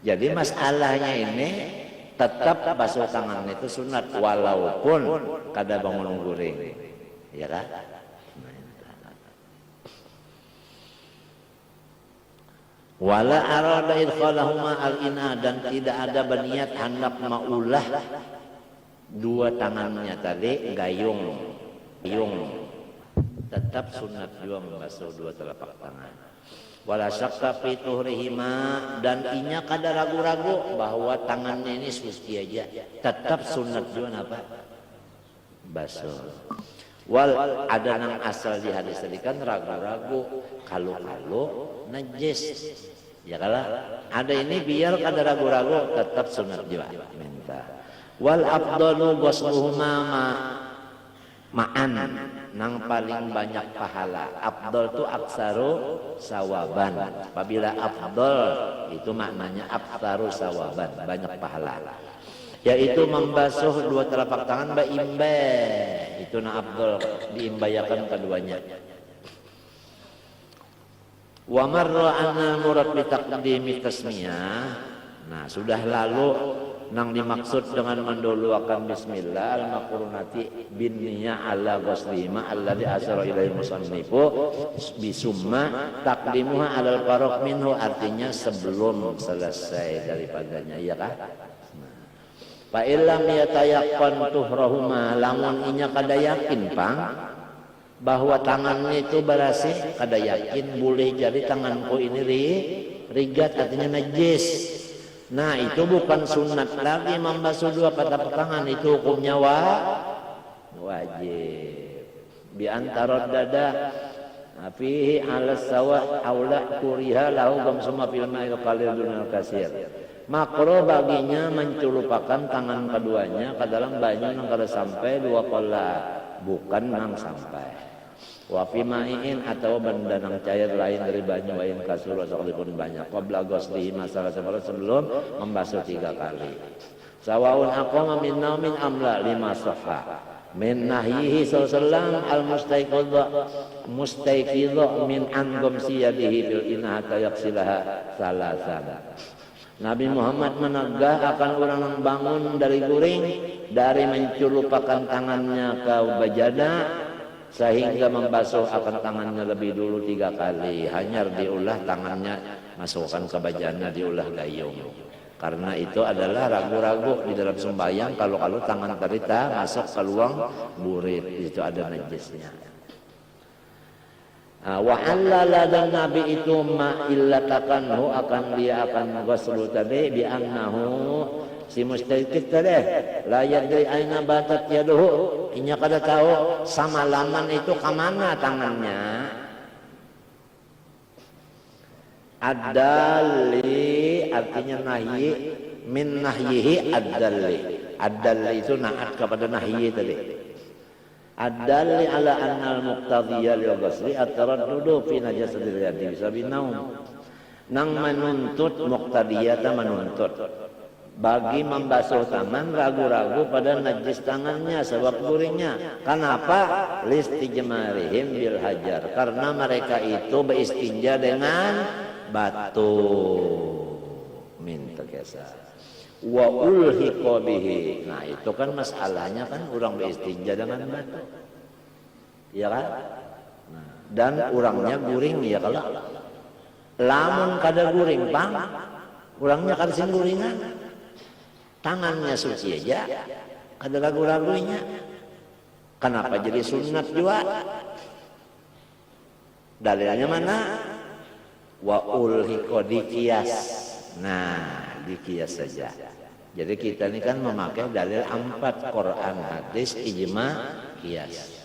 jadi masalahnya ini tetap basuh tangan itu sunat walaupun kada bangun guring ya kan? Wala arada idkhalahuma al-ina dan tidak ada berniat hendak maulah dua tangannya tadi gayung tetap sunat juga membasuh dua telapak tangan. Wala syakka fi tuhrihima dan inya kada ragu-ragu bahwa tangannya ini suci aja tetap sunat juga apa basuh. Wal ada nang asal di hadis tadi kan ragu-ragu kalau najis ya kalah ada ini biar kada ragu-ragu tetap sunat juga minta wal afdalu ghusluhuma ma'an nang paling banyak pahala. Afdol itu aksaru sawaban. Apabila afdol itu maknanya aksaru sawaban, banyak pahala. Yaitu membasuh dua telapak tangan imbe. Itu na afdol, diimbayakan keduanya. Wa marra anna murad bi taqdimi tasmiyah. Nah, sudah lalu nang dimaksud dengan menduluakan bismillah al-maqrunati bin niyya ala ghuslima alladhi asyara ilaihi musannifu bisumma taqdimuha alal faraq minhu, artinya sebelum selesai daripadanya, iya kah? Fa illam yatayaqqan tuhrahuma, lamun inya kada yakin pang bahwa tangannya itu berasih, kada yakin boleh jadi tanganku ini rigat, artinya najis. Nah, itu bukan sunat lagi membasuh dua telapak tangan, itu hukumnya wajib. Bi antara dada fihi ala sawa aula kuriha lahu gamsuma fil ma'il qalil dunal kasir. Makruh baginya mencelupakan tangan keduanya ke dalam banyu nang kada sampai 2 kola, bukan nang sampai. Wa fi ma'in atau benda nang cair lain dari banyu wa in kasur sekalipun banyak. Qabla ghuslihi masalah sebelum membasuh 3 kali. Sawaun aqama min naumin amla lima sahha. Min nahyihi sallallahu al-mustaiqidha min an ghamsi yadihi bil inah hatta yaghsilaha salasan. Nabi Muhammad menegah akan orang yang bangun dari guring, dari mencelupakan tangannya ke bajada, sehingga membasuh akan tangannya lebih dulu 3 kali. Hanyar diulah tangannya, masukkan ke bajana, diulah gayung. Karena itu adalah ragu-ragu di dalam sembahyang, kalau tangan terita masuk ke luang burit, itu ada najisnya. Wa halala, dan Nabi itu ma illatakanhu, akan dia akan ghusl tadi bi annahu si mustaqid tadi la yadri aina batat yaduhu, inya kada tahu samalaman itu ke mana tangannya. Ad-dalli artinya nahyi, min nahyihi ad-dalli. Ad-dalli itu naat kepada nahyi tadi. Ad-dalli ala annal muqtadiyya lil ghusli at-taraddudu fi najasatil yadi sabinaum. Nang menuntut muqtadiyata, menuntut bagi membasuh tangan ragu-ragu pada najis tangannya sebab guringnya. Kenapa? Listijmarihim bil hajar, karena mereka itu beristinja dengan batu. Minta kisah wa ulhiqa bihi. Nah, itu kan masalahnya kan orang beristinja dengan batu, ya kan? Nah, dan orangnya guring, ya kalau lamun kada guring pang, orangnya kada sing guringan, tangannya suci aja, kada ragu-ragunya. Kenapa jadi sunat juga? Dalilnya mana? Wa ulhiqa dikias. Nah, dikias saja. Jadi kita ini kan memakai dalil 4, Quran, hadis, ijma, kias.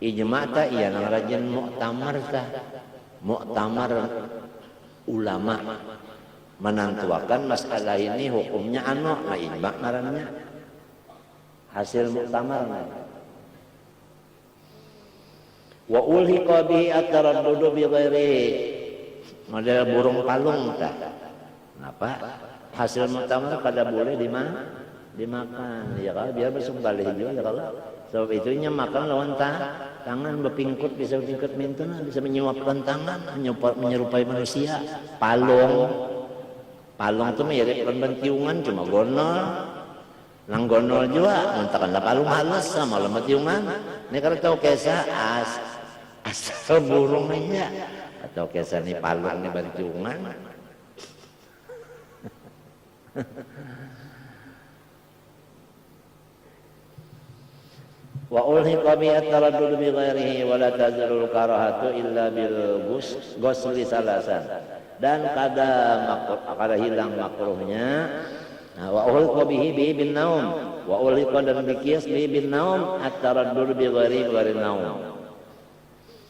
Ijma ta iya nang rajin muktamar ta. Muktamar ulama menantuakan masalah ini hukumnya nah ijma ngarannya. Hasil muktamar. Wa ulhiqa bihi at-taraddudu bi ghairi, model burung palung ta. Kenapa? Hasil muktamar kada boleh dimakan, ya kalau biar bersumbalih juga, ya kalau sebab itunya makan lawan tangan berpingkut, bisa berpingkut mintuna, bisa menyuapkan tangan, menyerupai manusia. Palung itu mirip bentiungan, cuma gonol. Nang gonol juga, muntakan lah palung halus sama lemah tiungan. Ini kalau tahu kisah asal burung aja, atau kisah ini palung ini bentiungan. Wa ulhiqa bi at-taraddud bi ghairihi wa la tazalul karahatu illa bil ghusli salasan. Dan kada hilang makruhnya. Wa ulhiqa bihi bin naum, wa ulhiqa dan biqiyas bi bin naum at-taraddud bi ghairi naum.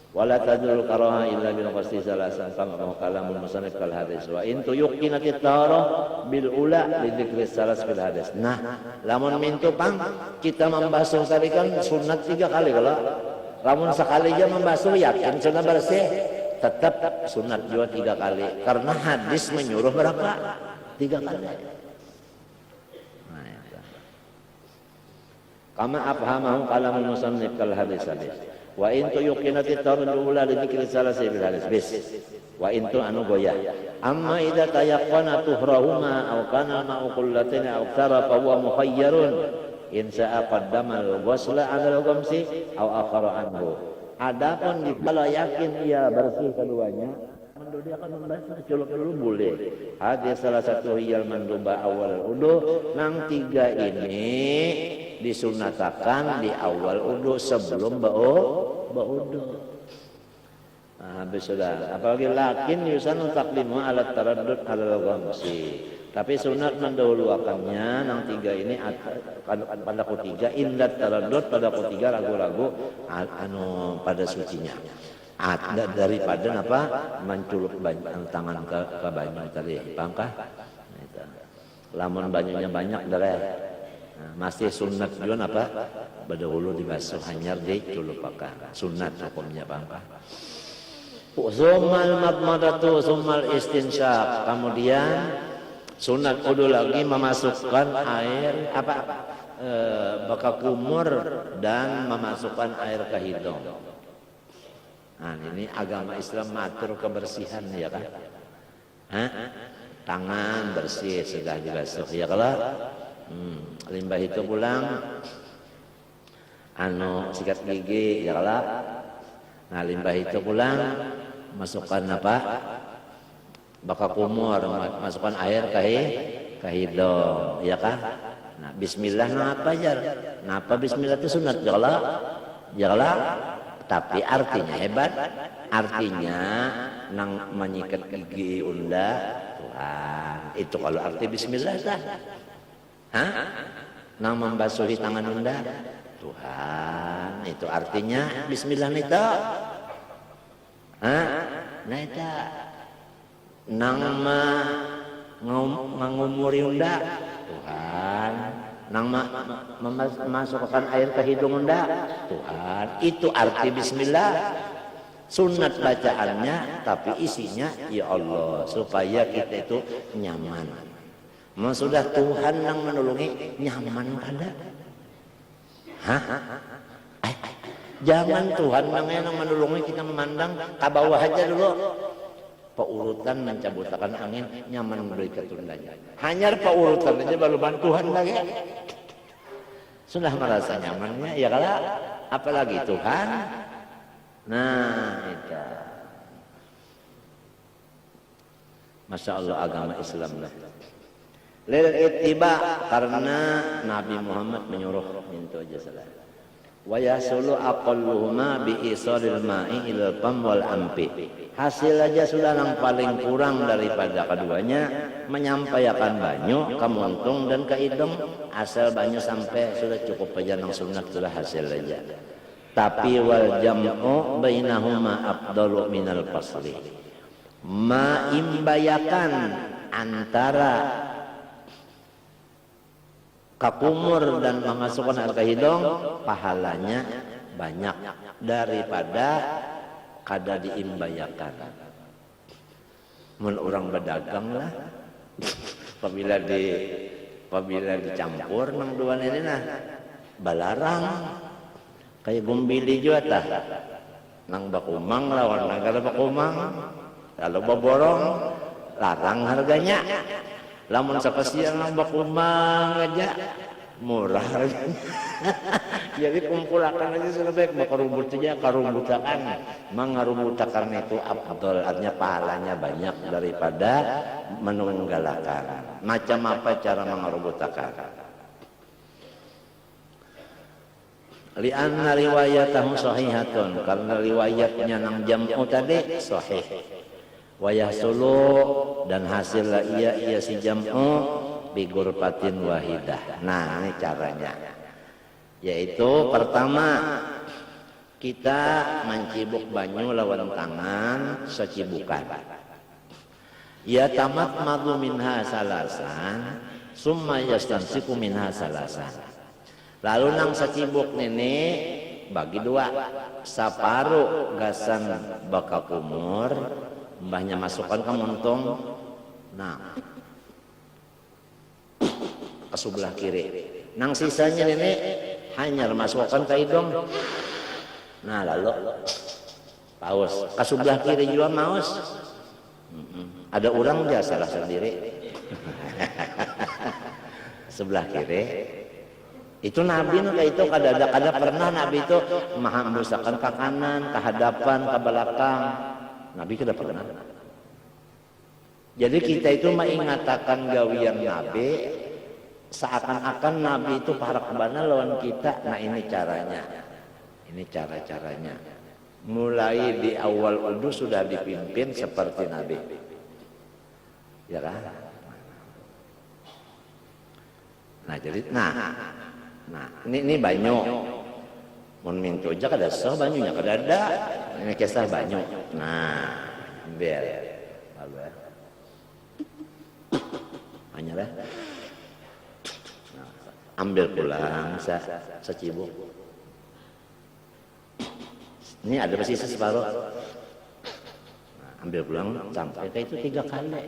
wala tadul karaha illa bil qasdi salasan kama kalamul musannif kal hadis wa in tuyqinat at-taharah bil ula li dzikri salas fil hadis. Nah, lamun mintu pang kita membasuh tadi kan sunat 3 kali kalau lamun sekali aja membasuh yakin sudah bersih, tetap sunat juga 3 kali karena hadis menyuruh berapa? 3 kali. Nah, itu. Kama afhamahu kalamul musannif kal hadis. Wa in tuyqinati tarul ula li dzikri salasi bil hadis bis wa in tu anu goyah amma idza tayaqqana tuhrahuma aw kana ma'u qullatin aw tara fa huwa mukhayyarun in sa'a qaddama al-ghusla 'ala al-ghamsi aw akhara anhu. Adapun kalau yakin ia bersih keduanya, dia akan membasuh celup dulu boleh. Hadis salah satu hiyal manduba awal wudu, nang 3 ini disunatakan di awal wudu sebelum baudu. Nah, habis sudah. Apalagi lakin yusanu taklimu alat taraddud alal ghamsi. Tapi sunat mendahulukannya nang 3 ini pada ketiga indat taraddud pada ketiga ragu-ragu anu pada sucinya. Ada daripada apa menculup tangan ke banyu tadi, paham kah? Lamun banyunya banyak dari masih sunat juga apa? Berdahulu dibasuh hanyar diculupakan. Sunat hukumnya, paham kah? Summal madmadatu summal istinsyaq. Kemudian sunat wudu lagi memasukkan air baka kumur dan memasukkan air ke hidung. Nah, ini agama Islam matur kebersihan ya kan? Tangan bersih sudah dibasuh ya kalau limbah itu pulang sikat gigi ya kalau. Nah, limbah itu pulang masukkan apa? Baka kumur, masukkan air ke hidung ya kan? Nah, bismillah napa jar? Napa bismillah itu sunat ya kalau? Ya kalau? Tapi artinya hebat, artinya nang menyikat gigi unda Tuhan. Itu kalau arti bismillah dah. Nang membasuhi tangan unda Tuhan. Itu artinya bismillah itu. Nah itu nang ngumuri unda Tuhan. Nang memasukkan air ke hidung unda Tuhan. Itu arti bismillah. Sunat bacaannya tapi isinya ya Allah supaya kita itu nyaman. Sudah Tuhan yang menolongi nyaman kada? Jangan Tuhan yang menolongi kita memandang ke bawah aja dulu. Paurutan mencabutakan angin nyaman memberi ketundanya. Hanya paurutan aja baru bantuan lagi. Sudah merasa nyamannya ya kalau apalagi Tuhan. Nah itu. Masya Allah agama Islam lah. Lil ittiba karena Nabi Muhammad menyuruh itu aja salah. Wa yasulu aqalluhuma bi isalil ma'i ilal fam wal ampi. Hasil aja sudah yang paling kurang daripada keduanya menyampaikan banyu ke muntung dan ke hidung, asal banyu sampai sudah cukup aja nang sunat sudah hasil aja. Tapi wal jam'u bainahuma afdalu minal fasli. Maimbayakan antara kakumur dan memasukkan air ke hidung pahalanya banyak daripada kada diimbayakan. Mun orang berdagang lah apabila dicampur nang dua ini nah balarang kayak gumbili juga tah nang bakumang lawan nang kada bakumang kalau baborong larang harganya. Lamun sapasian nang bakumang aja murah harganya. Jadi kumpulakan aja sudah baik, makarubut saja, karubutakan. Mengarubutakan itu afdal, artinya pahalanya banyak daripada menunggalakan. Macam apa cara mengarubutakan? Lianna riwayatahu sahihatun, karena riwayatnya nang jam'u tadi sahih. Wa yahsulu dan hasil ia si jam'u bi ghurfatin wahidah. Nah, ini caranya. Yaitu pertama kita mencibuk banyu lawan tangan secibukan. Ya tamat madu minha salasan, summa yastansiku minha salasan. Lalu nang secibuk nenek bagi dua, saparu gasan baka kumur, mbahnya masukkan ke montong, nah ke sebelah kiri. Nang sisanya nenek hanya masukkan ke hidung. Nah lalu paus ke sebelah kiri juga maus. Ada orang dia salah sendiri. Sebelah kiri itu Nabi kayak itu kada pernah Nabi itu menghembuskan ke kanan, ke hadapan, ke belakang. Nabi kada pernah. Jadi kita itu mengatakan gawian Nabi seakan-akan Nabi itu para kebana lawan kita. Nah ini caranya. Ini cara-caranya. Mulai di awal wudu sudah dipimpin seperti Nabi. Ya kan? Nah jadi ini banyu. Mun mintu aja kada sah banyunya kada ada. Ini kisah banyu. Nah, ambil. Lalu ya. Hanya lah. Nah, ambil pulang secibuk. Ini ada bersisa separuh. Nah, ambil pulang sampai ke itu 3 kali.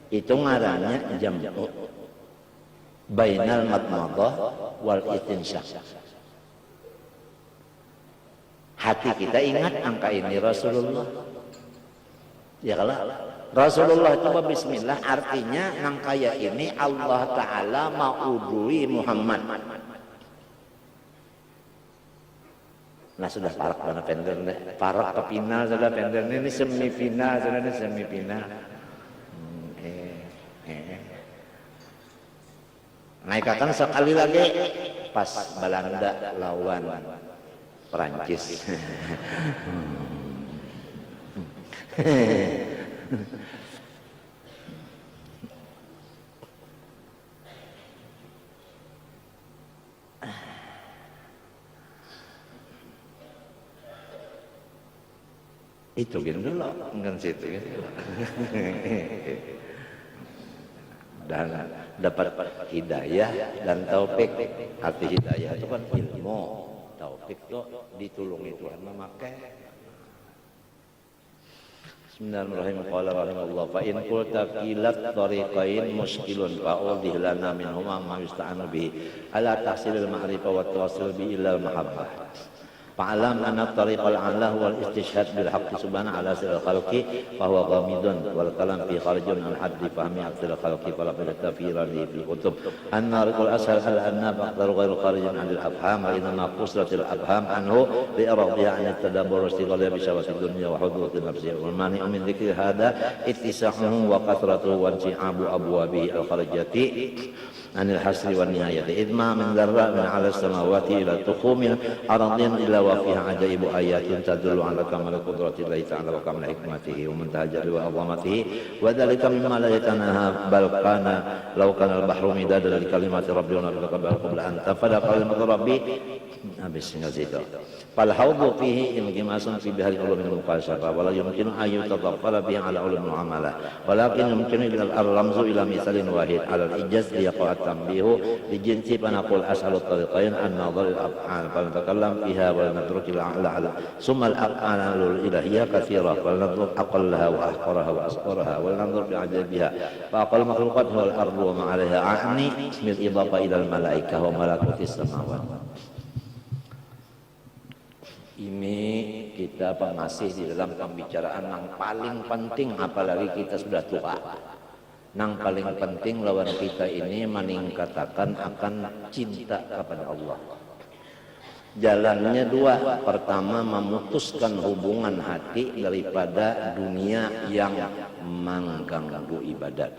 Itu ngarannya jam'u bainal madmadah wal istinsyaq. Hati kita ingat angka ini Rasulullah. Ya kalau Rasulullah itu bismillah artinya angka ini Allah Ta'ala ma'udui Muhammad. Nah sudah parak mana pender deh. Parak ke final sudah pender ini semifinal sudah ini semifinal. Naikkan sekali lagi pas Belanda lawan Perancis. Itu gini dulu, enggak situ gitu. Dan dapat hidayah dan taufik. Arti hidayah itu kan ilmu, taufik itu ditulungi Tuhan memakai. Bismillahirrahmanirrahim. Qala rahimahullah fa in qulta qilat tariqain muskilun fa'udhi lana minhuma ma yusta'anu bihi ala tahsilil ma'rifah wa tawassul bi ila mahabbah. Fa'alam anna tariqal a'la wal istishhad bil haqqi subhanahu ala sirril khalqi fa huwa ghamidun wal kalam fi kharijun an haddi fahmi aqsal khalqi fala bidata fi radi fil kutub anna riqul ashar al anna baqdar ghairu kharijun an al afham wa inna qusratil afham anhu bi iradiha an tadabbur istighal bi syawati dunya wa hudutil nafsi wal mani min dzikri hada ittisahuhu wa kathratuhu wa inti'abu abwabihi al kharijati anil hasri wan nihayati idma min darra min ala samawati ila tukhumil aradin ila wa fiha ajaibu ayatin tadullu ala kamal qudratillahi ta'ala wa kamal hikmatihi wa muntahajar wa azamatihi wa dhalika mimma la yatanaha bal kana law kana al bahru midadan li kalimati rabbi wa nabiyaka bal qabla an tafada kalimatu rabbi habis tinggal situ fal hawdu fihi inqimasun fi bihari ulumil muqasyafah wa la yumkinu ayu tadaffara bihi ala ulumil muamalah walakin yumkinu ila al-ramzu ila misalin wahid ala al-ijaz liyaqa at-tanbihu li jinsi panaqul as'alu tariqain an-nadhar al-af'al fa natakallam fiha wa natruku al-a'la summa al-af'al al-ilahiyah katsira wa nadhur aqallaha wa ahqaraha wa asqaraha wa nadhur fi ajabiha fa aqal makhluqat huwa al-ardu wa ma 'alayha a'ni bil idafa ila al-malaikah wa malakutis samawati. Ini kita masih di dalam pembicaraan yang paling penting apalagi kita sudah tua. Yang paling penting lawan kita ini meningkatkan akan cinta kepada Allah. Jalannya dua. Pertama memutuskan hubungan hati daripada dunia yang mengganggu ibadat.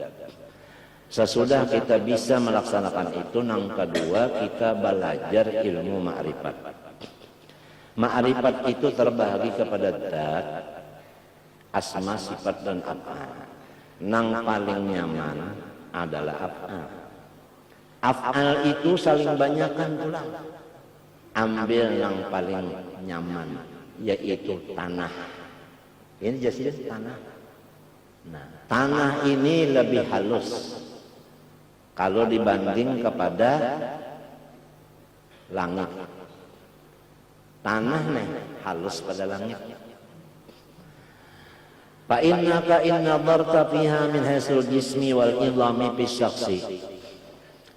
Sesudah kita bisa melaksanakan itu, yang kedua kita belajar ilmu ma'rifat. Ma'rifat itu terbagi kepada dat, asma, sifat, dan af'al. Nang paling nyaman adalah af'al. Af'al itu saling banyakkan pulang. Ambil yang paling nyaman. yaitu tanah. Ini jasir tanah. Nah, tanah ini lebih halus kalau dibanding kepada langit. Tanah nih halus pada langit. Fa innaka in nadarta fiha min hasil jismi wal idami fi syakhsi.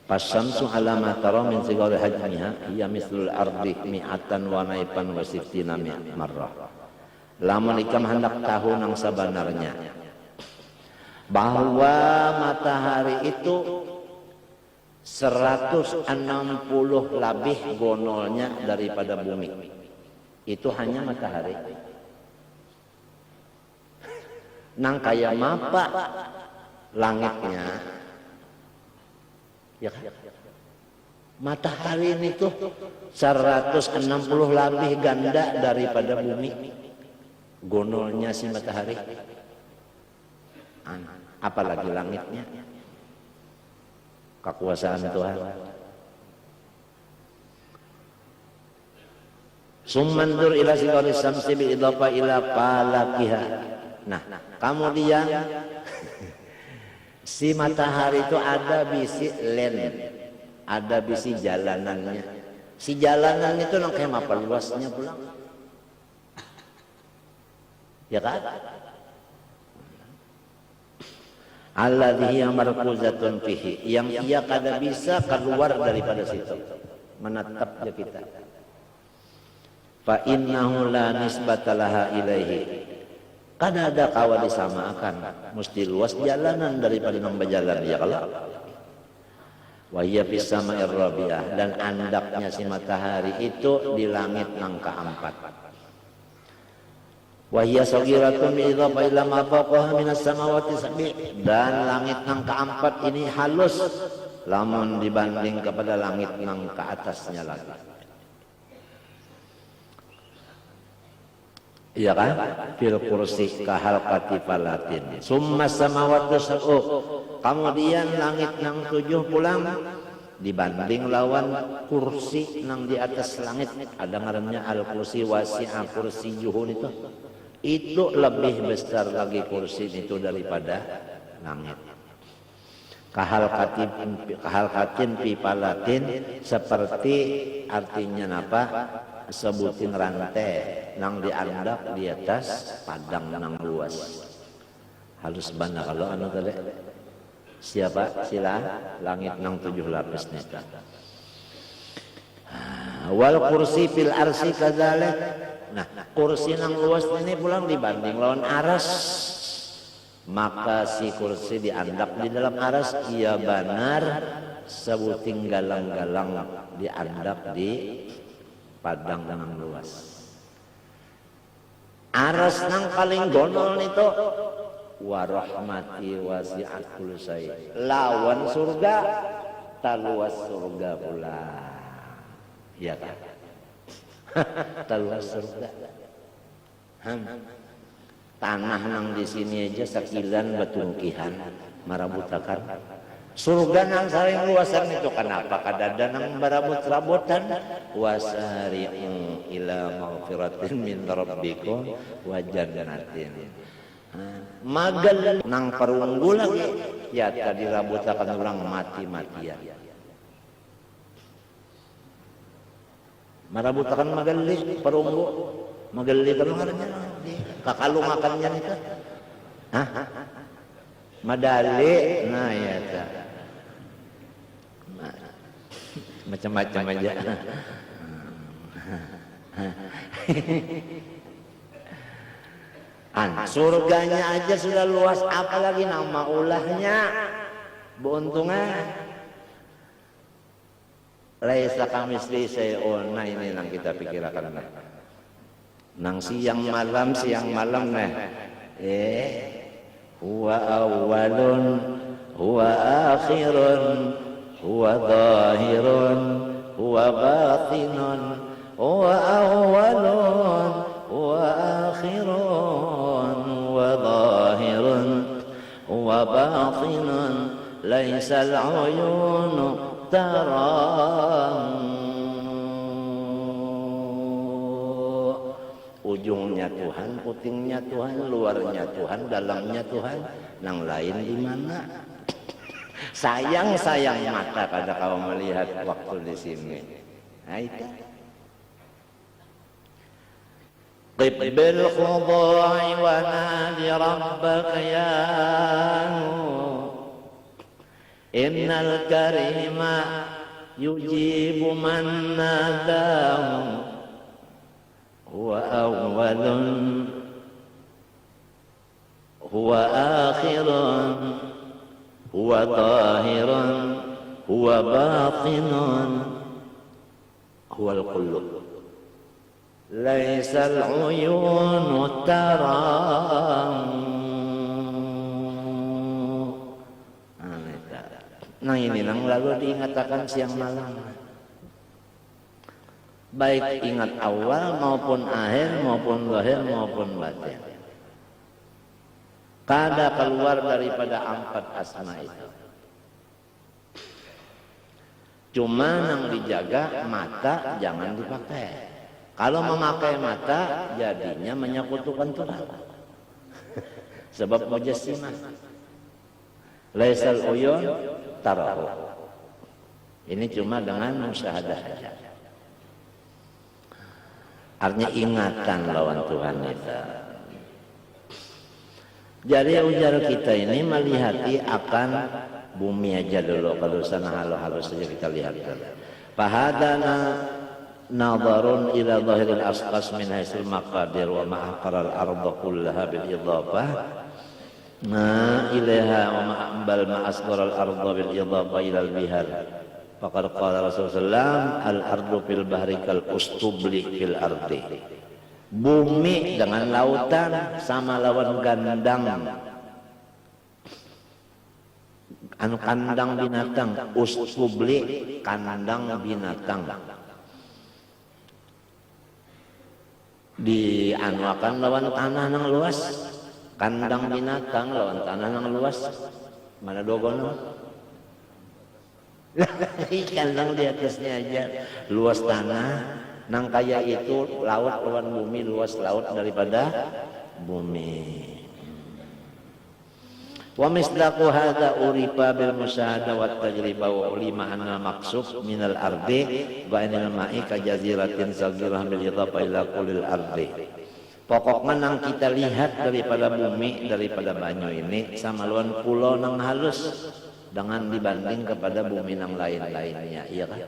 Fasyamsu ala ma tara min sigari hajmiha hiya mislul ardi mi'atan wa naifan wa sittina marrah. Lamun ikam hendak tahu nang sebenarnya bahwa matahari itu 160 lebih gonolnya daripada bumi. Itu hanya matahari. Nang kaya mapa langitnya, ya kan? Matahari ini tuh 160 lebih ganda daripada bumi. Gonolnya si matahari. Apalagi langitnya. Kekuasaan Tuhan. Summandur ila sigari samsi bi idafa ila falakiha. Nah, kemudian si matahari itu ada bisi len, ada bisi jalanannya. Si jalanan itu nang kayak apa luasnya pulang? Ya kan? Alladhi markuzatun fihi, yang ia kada bisa keluar daripada situ, menatap je kita. Fa innahu la nisbata laha ilaihi. Kada ada kawa disamakan, mesti luas jalanan daripada nang berjalan ya kalau. Wa hiya fis sama'ir rabi'ah, dan andaknya si matahari itu di langit nang keempat. Wa hiya saghiratun bi idhafa ila ma fawqaha minas samawati sab'i, dan langit nang keempat ini halus lamun dibanding kepada langit nang ke atasnya lagi. Iya kan? Fil kursi kahalqati falatin. Summa samawati sab'u. Kemudian langit nang 7 pulang dibanding lawan kursi nang di atas langit. Ada ngarannya al kursi wasi'a kursi juhun itu. Itu lebih besar lagi kursi itu daripada langit. Kahalqatin fi falatin, seperti artinya apa? Sebutin rantai nang diandak di atas padang nang luas. Halus bana kalau anu tadi siapa sila langit nang 7 lapis neta. Wal kursi fil arsi kadzalik. Nah, kursi nang luas ini pulang dibanding lawan aras. Maka si kursi diandak di dalam aras ia benar sebuting galang-galang diandak di padang nang luas. Aras nang paling gonol itu warahmati wasi'at kulli syai. Lawan surga taluas surga pula. Iya kan? Taluas surga. Tanah nang di sini aja sakilan batungkihan marabutakan. Surga nang saling luasan itu kenapa kadada nang barabut-rabutan wasari'u ila maghfiratin min rabbikum wa jannatin. Magal nang perunggu lagi ya tadi rabutakan orang mati-matian. Marabutakan magali perunggu magali kan ngarannya kakalungakannya itu. Hah? Madali nah ya ta. Macam-macam aja. Surganya aja sudah luas, apalagi nama ulahnya. Beuntungan. Laisa kamisli syai'un. Nah ini yang kita pikirkan. Nang siang malam nah. Huwa awalun, huwa akhirun, huwa zahirun, huwa batinun, huwa awalun, huwa akhirun, huwa zahirun, huwa batinun, laisa al-uyunu tarahu. ujungnya Tuhan, putingnya Tuhan, luarnya Tuhan, dalamnya Tuhan, nang lain di mana? Sayang mata kada kau melihat waktu di sini. Nah, itu. قف بالخضوع ونادي ربك يا نور إن الكريم يجيب من ناداه هو أول هو آخر هو ظاهر هو باطن هو القلوب ليس العيون تراه. Nah ini nang lalu diingatkan siang malam. Baik ingat awal maupun akhir maupun zahir maupun batin. Kada keluar daripada 4 asma itu. Cuma yang dijaga mata jangan dipakai. Kalau memakai mata jadinya menyekutukan Tuhan. Sebab mujassimah. Laisal uyun tarahu. Ini cuma dengan musyahadah saja. Artinya ingatan lawan Tuhan kita. Jadi ujar kita ini melihati akan bumi aja dulu. Kalau sana halus-halus saja kita lihat. Fahadana nadarun ila zahiril asqas min haisul maqadir wa ma'aqaral arda kullaha bil idhafah ma ilaha wa ma'ambal ma'asqaral arda bil idhafah ilal bihar. Faqad qala Rasulullah al ardu fil bahri kal ustubli fil ardi. Bumi dengan lautan sama lawan gandang. Anu kandang binatang, ustubli kandang binatang. Dianuakan lawan tanah nang luas, kandang binatang lawan tanah nang luas, mana dogono? Kandang di atasnya aja, luas tanah, nang kaya itu laut lawan bumi, luas laut daripada bumi. Wa misdaqu hadza urifa bil musyahada wat tajriba wa ulima anna maqsud minal ardi wa inal ma'i ka jaziratin saghirah bil idhafa ila kulil ardi. Pokoknya nang kita lihat daripada bumi, daripada banyu ini sama lawan pulau nang halus dengan dibanding kepada bumi nang lain-lainnya, iya kan?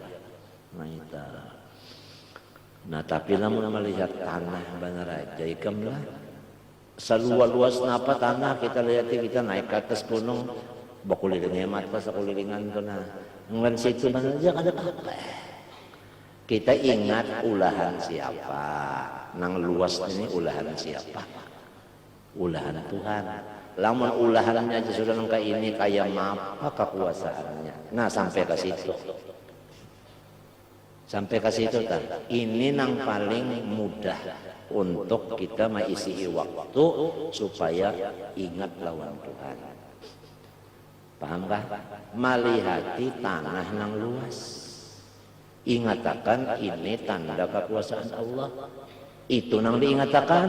Nah, tapi lamun melihat tanah benar aja ikam lah. Seluas napa tanah kita lihat, kita naik ke atas gunung bakuliling hemat pas kulilingan itu nah ngan situ mana aja kada apa kita ingat ulahan siapa nang luas ini ulahan siapa, ulahan Tuhan. Lamun ulahannya aja sudah nang ini kayak apa kekuasaannya. Nah sampai ke situ, sampai ke situ kan ini nang paling mudah untuk kita mengisi waktu supaya ingat lawan Tuhan. Pahamkah? Malihati tanah nang luas. Ingatakan ini tanda kekuasaan Allah. Itu nang diingatakan.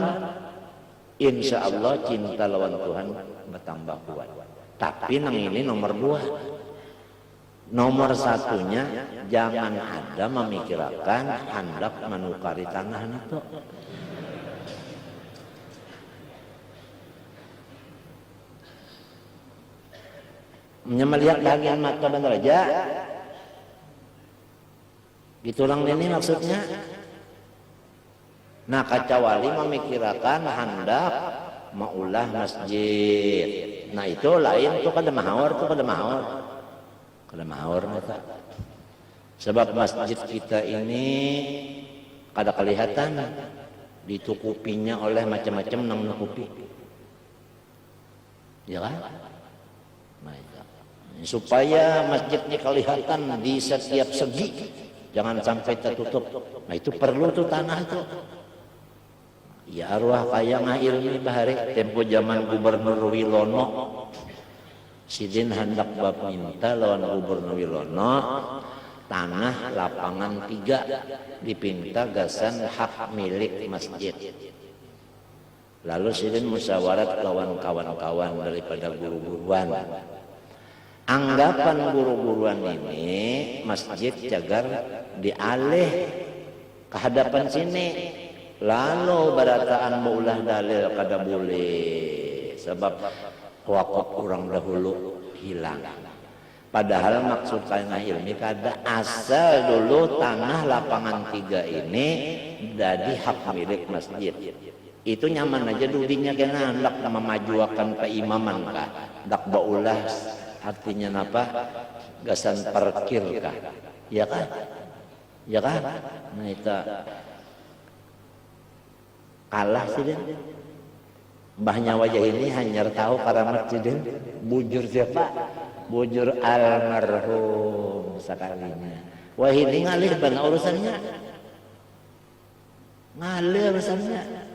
Insya Allah cinta lawan Tuhan bertambah kuat. Tapi nang ini nomor 2. Nomor satunya jangan ada memikirkan hendak menukari tanah itu. Melihat bagian mata benar aja. Gitulang ini maksudnya. Nah kacawali memikirkan hendak maulah masjid. Nah itu lain tuh kada mahawar tuh kada mahawar mata. Sebab masjid kita ini kada kelihatan ditukupinya oleh macam-macam nang nukupi. Ya kan? Supaya masjidnya kelihatan di setiap segi, jangan sampai tertutup. Nah itu perlu tuh tanah itu. Ya arwah kaya ngahilmi bahari tempo zaman Gubernur Wilono, sidin hendak bab minta lawan Gubernur Wilono tanah lapangan 3 dipinta gasan hak milik masjid. Lalu sidin musyawarat lawan kawan-kawan daripada guru-guruan. Anggapan guru-guruan ini masjid cagar dialih ke hadapan sini. Lalu barataan maulah dalil kada boleh sebab wakaf orang dahulu hilang. Padahal maksud tanah ilmi kada asal dulu tanah lapangan 3 ini jadi hak milik masjid. Itu nyaman aja dudinya kena hendak memajuakan keimaman kah, hendak baulah artinya apa? Gasan parkir kah? Ya kan? Ya kan? Nah itu kalah sih dia. Mbahnya wajah ini hanya tahu karamat sih dia. Bujur siapa? Bujur almarhum sekalinya. Wah ini ngalih bana urusannya. Ngalih urusannya.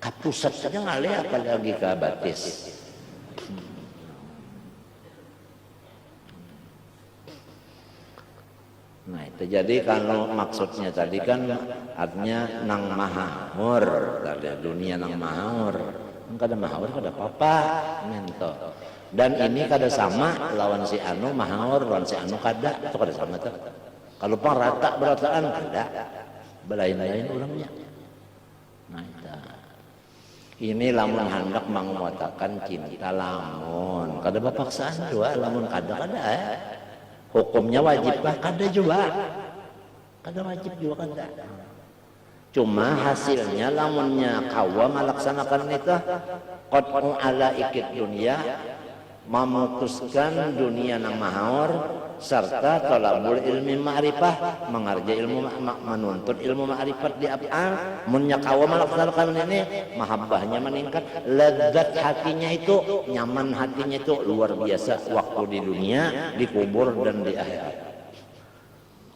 Kapusat saja ngalih apalagi ke batis. Nah itu jadi kalau maksudnya tadi kan artinya nang mahahur dari dunia nang mahahur. Kada mahahur kada apa-apa mento. Dan ini kada sama lawan si anu mahahur lawan si anu kada itu kada sama tuh. Kalau pang rata berataan kada belain-lain orangnya. Nah itu. Ini lamun hendak menguatakan cinta lamun kada bapaksaan juga lamun kada hukumnya wajib kah kada juga kada wajib juga kada cuma hasilnya lamunnya kawa melaksanakan itu qat'u ala ikid dunia memutuskan dunia nang mahor serta talabul ilmi ma'rifah mengarja ilmu menuntut ilmu ma'rifat di af'al munnya kawa melaksanakan ini mahabbahnya meningkat lezat hatinya itu nyaman hatinya itu luar biasa waktu di dunia di kubur dan di akhirat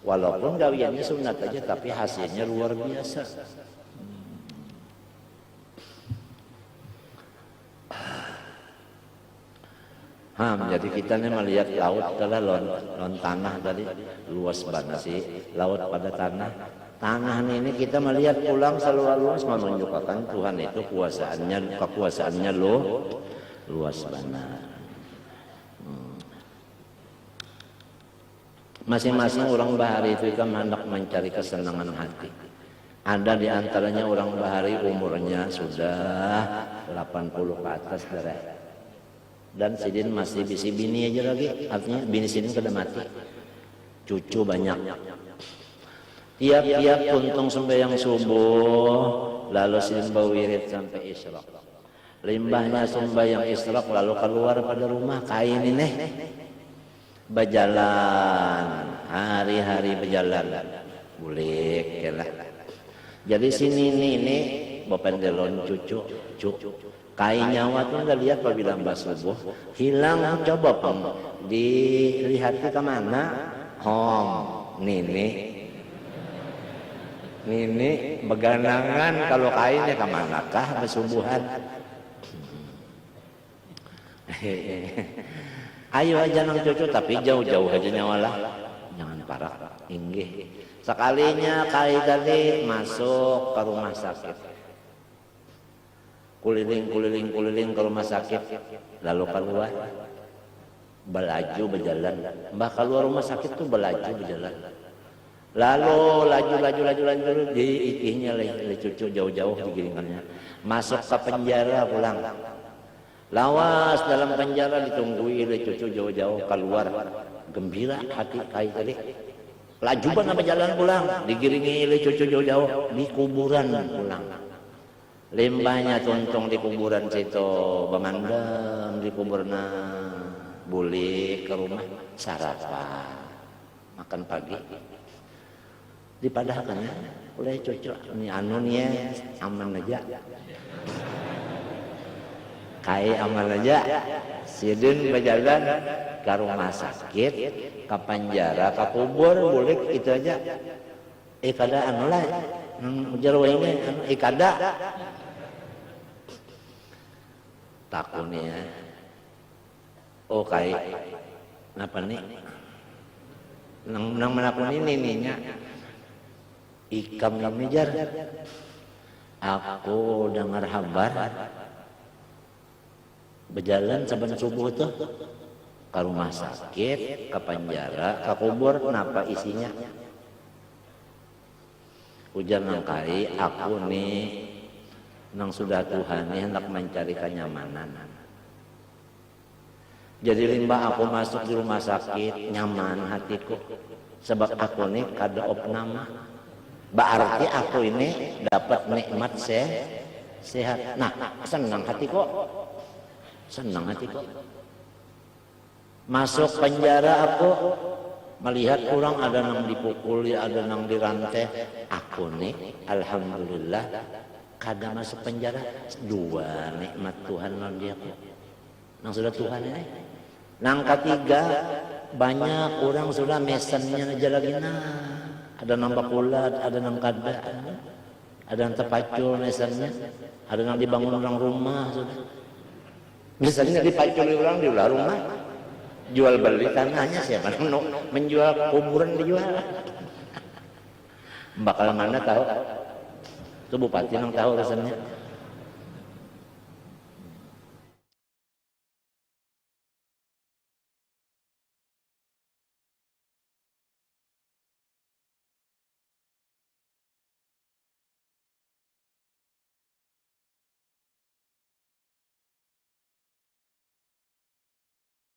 walaupun gawiannya sunat aja tapi hasilnya luar biasa. Jadi kita nih melihat laut adalah lon tanah tadi luas banget sih laut pada tanah ini kita melihat pulang selalu luas menunjukkan Tuhan itu kekuasaannya luas banget. Masing-masing orang bahari itu kan hendak mencari kesenangan hati. Ada di antaranya orang bahari umurnya sudah 80 ke atas darah. Dan sidin masih bisi bini aja lagi, artinya bini sidin sudah mati, cucu banyak. Tiap-tiap tuntung sembahyang subuh, lalu sidin bawirid sampai isyraq. Limbahnya sembahyang isyraq lalu keluar pada rumah kain ini, berjalan hari-hari berjalan, bulik lah. Jadi sini ini bapak delon cucu. Kain nyawa tuh nggak lihat apabila mbak subuh hilang coba peng dilihat ke mana nini beganangan kalau kainnya kemanakah bersubuhan. Ayo aja nang cucu tapi jauh-jauh aja nyawalah jangan parah inggih sekalinya kain tadi masuk ke rumah sakit kuliling ke rumah sakit lalu keluar belaju berjalan mbah keluar rumah sakit tuh belaju berjalan lalu laju diikihnya oleh cucu jauh-jauh digiringannya masuk ke penjara pulang lawas dalam penjara ditungguin oleh cucu jauh-jauh keluar gembira hati kai tadi laju banget berjalan pulang digiringi oleh cucu jauh-jauh di kuburan pulang. Limbahnya tuntung di kuburan situ bemandang di kuburna bulik ke rumah sarapan makan pagi dipadahkan oleh cucu ini anu nih aman aja kai aman aja sidin berjalan ke rumah sakit ke penjara ke kubur bulik itu aja kada anu lah jarwa ini kada takutnya oh kayak apa nih nang menakuni ininya ikam namijar Aku dengar kabar berjalan saban subuh tuh ke rumah sakit, ke penjara, ke kubur. Kenapa isinya? Ujar nang kali, aku nih nang sudah Tuhan nih hendak mencari kenyamanan. Jadi limbah aku masuk di rumah sakit, nyaman hatiku. Sebab aku nih kada opnama. Berarti aku ini dapat nikmat sehat. Nah, senang hatiku. Senang hatiku. Masuk penjara aku melihat orang ada nang dipukuli, ada nang dirantai. Aku nih, alhamdulillah, kada masuk penjara. Dua nikmat Tuhan bagi aku. Nang sudah Tuhan ini. Nang ketiga, banyak orang sudah mesennya aja lagi ada nang bakulat, ada nang kada, ada nang terpacul mesennya, ada nang dibangun orang rumah sudah. Misalnya dipacul orang di ulah rumah, jual beli tanahnya siapa nang menjual kuburan dijual. Bakal mana tahu? Itu bupati nang tahu rasanya.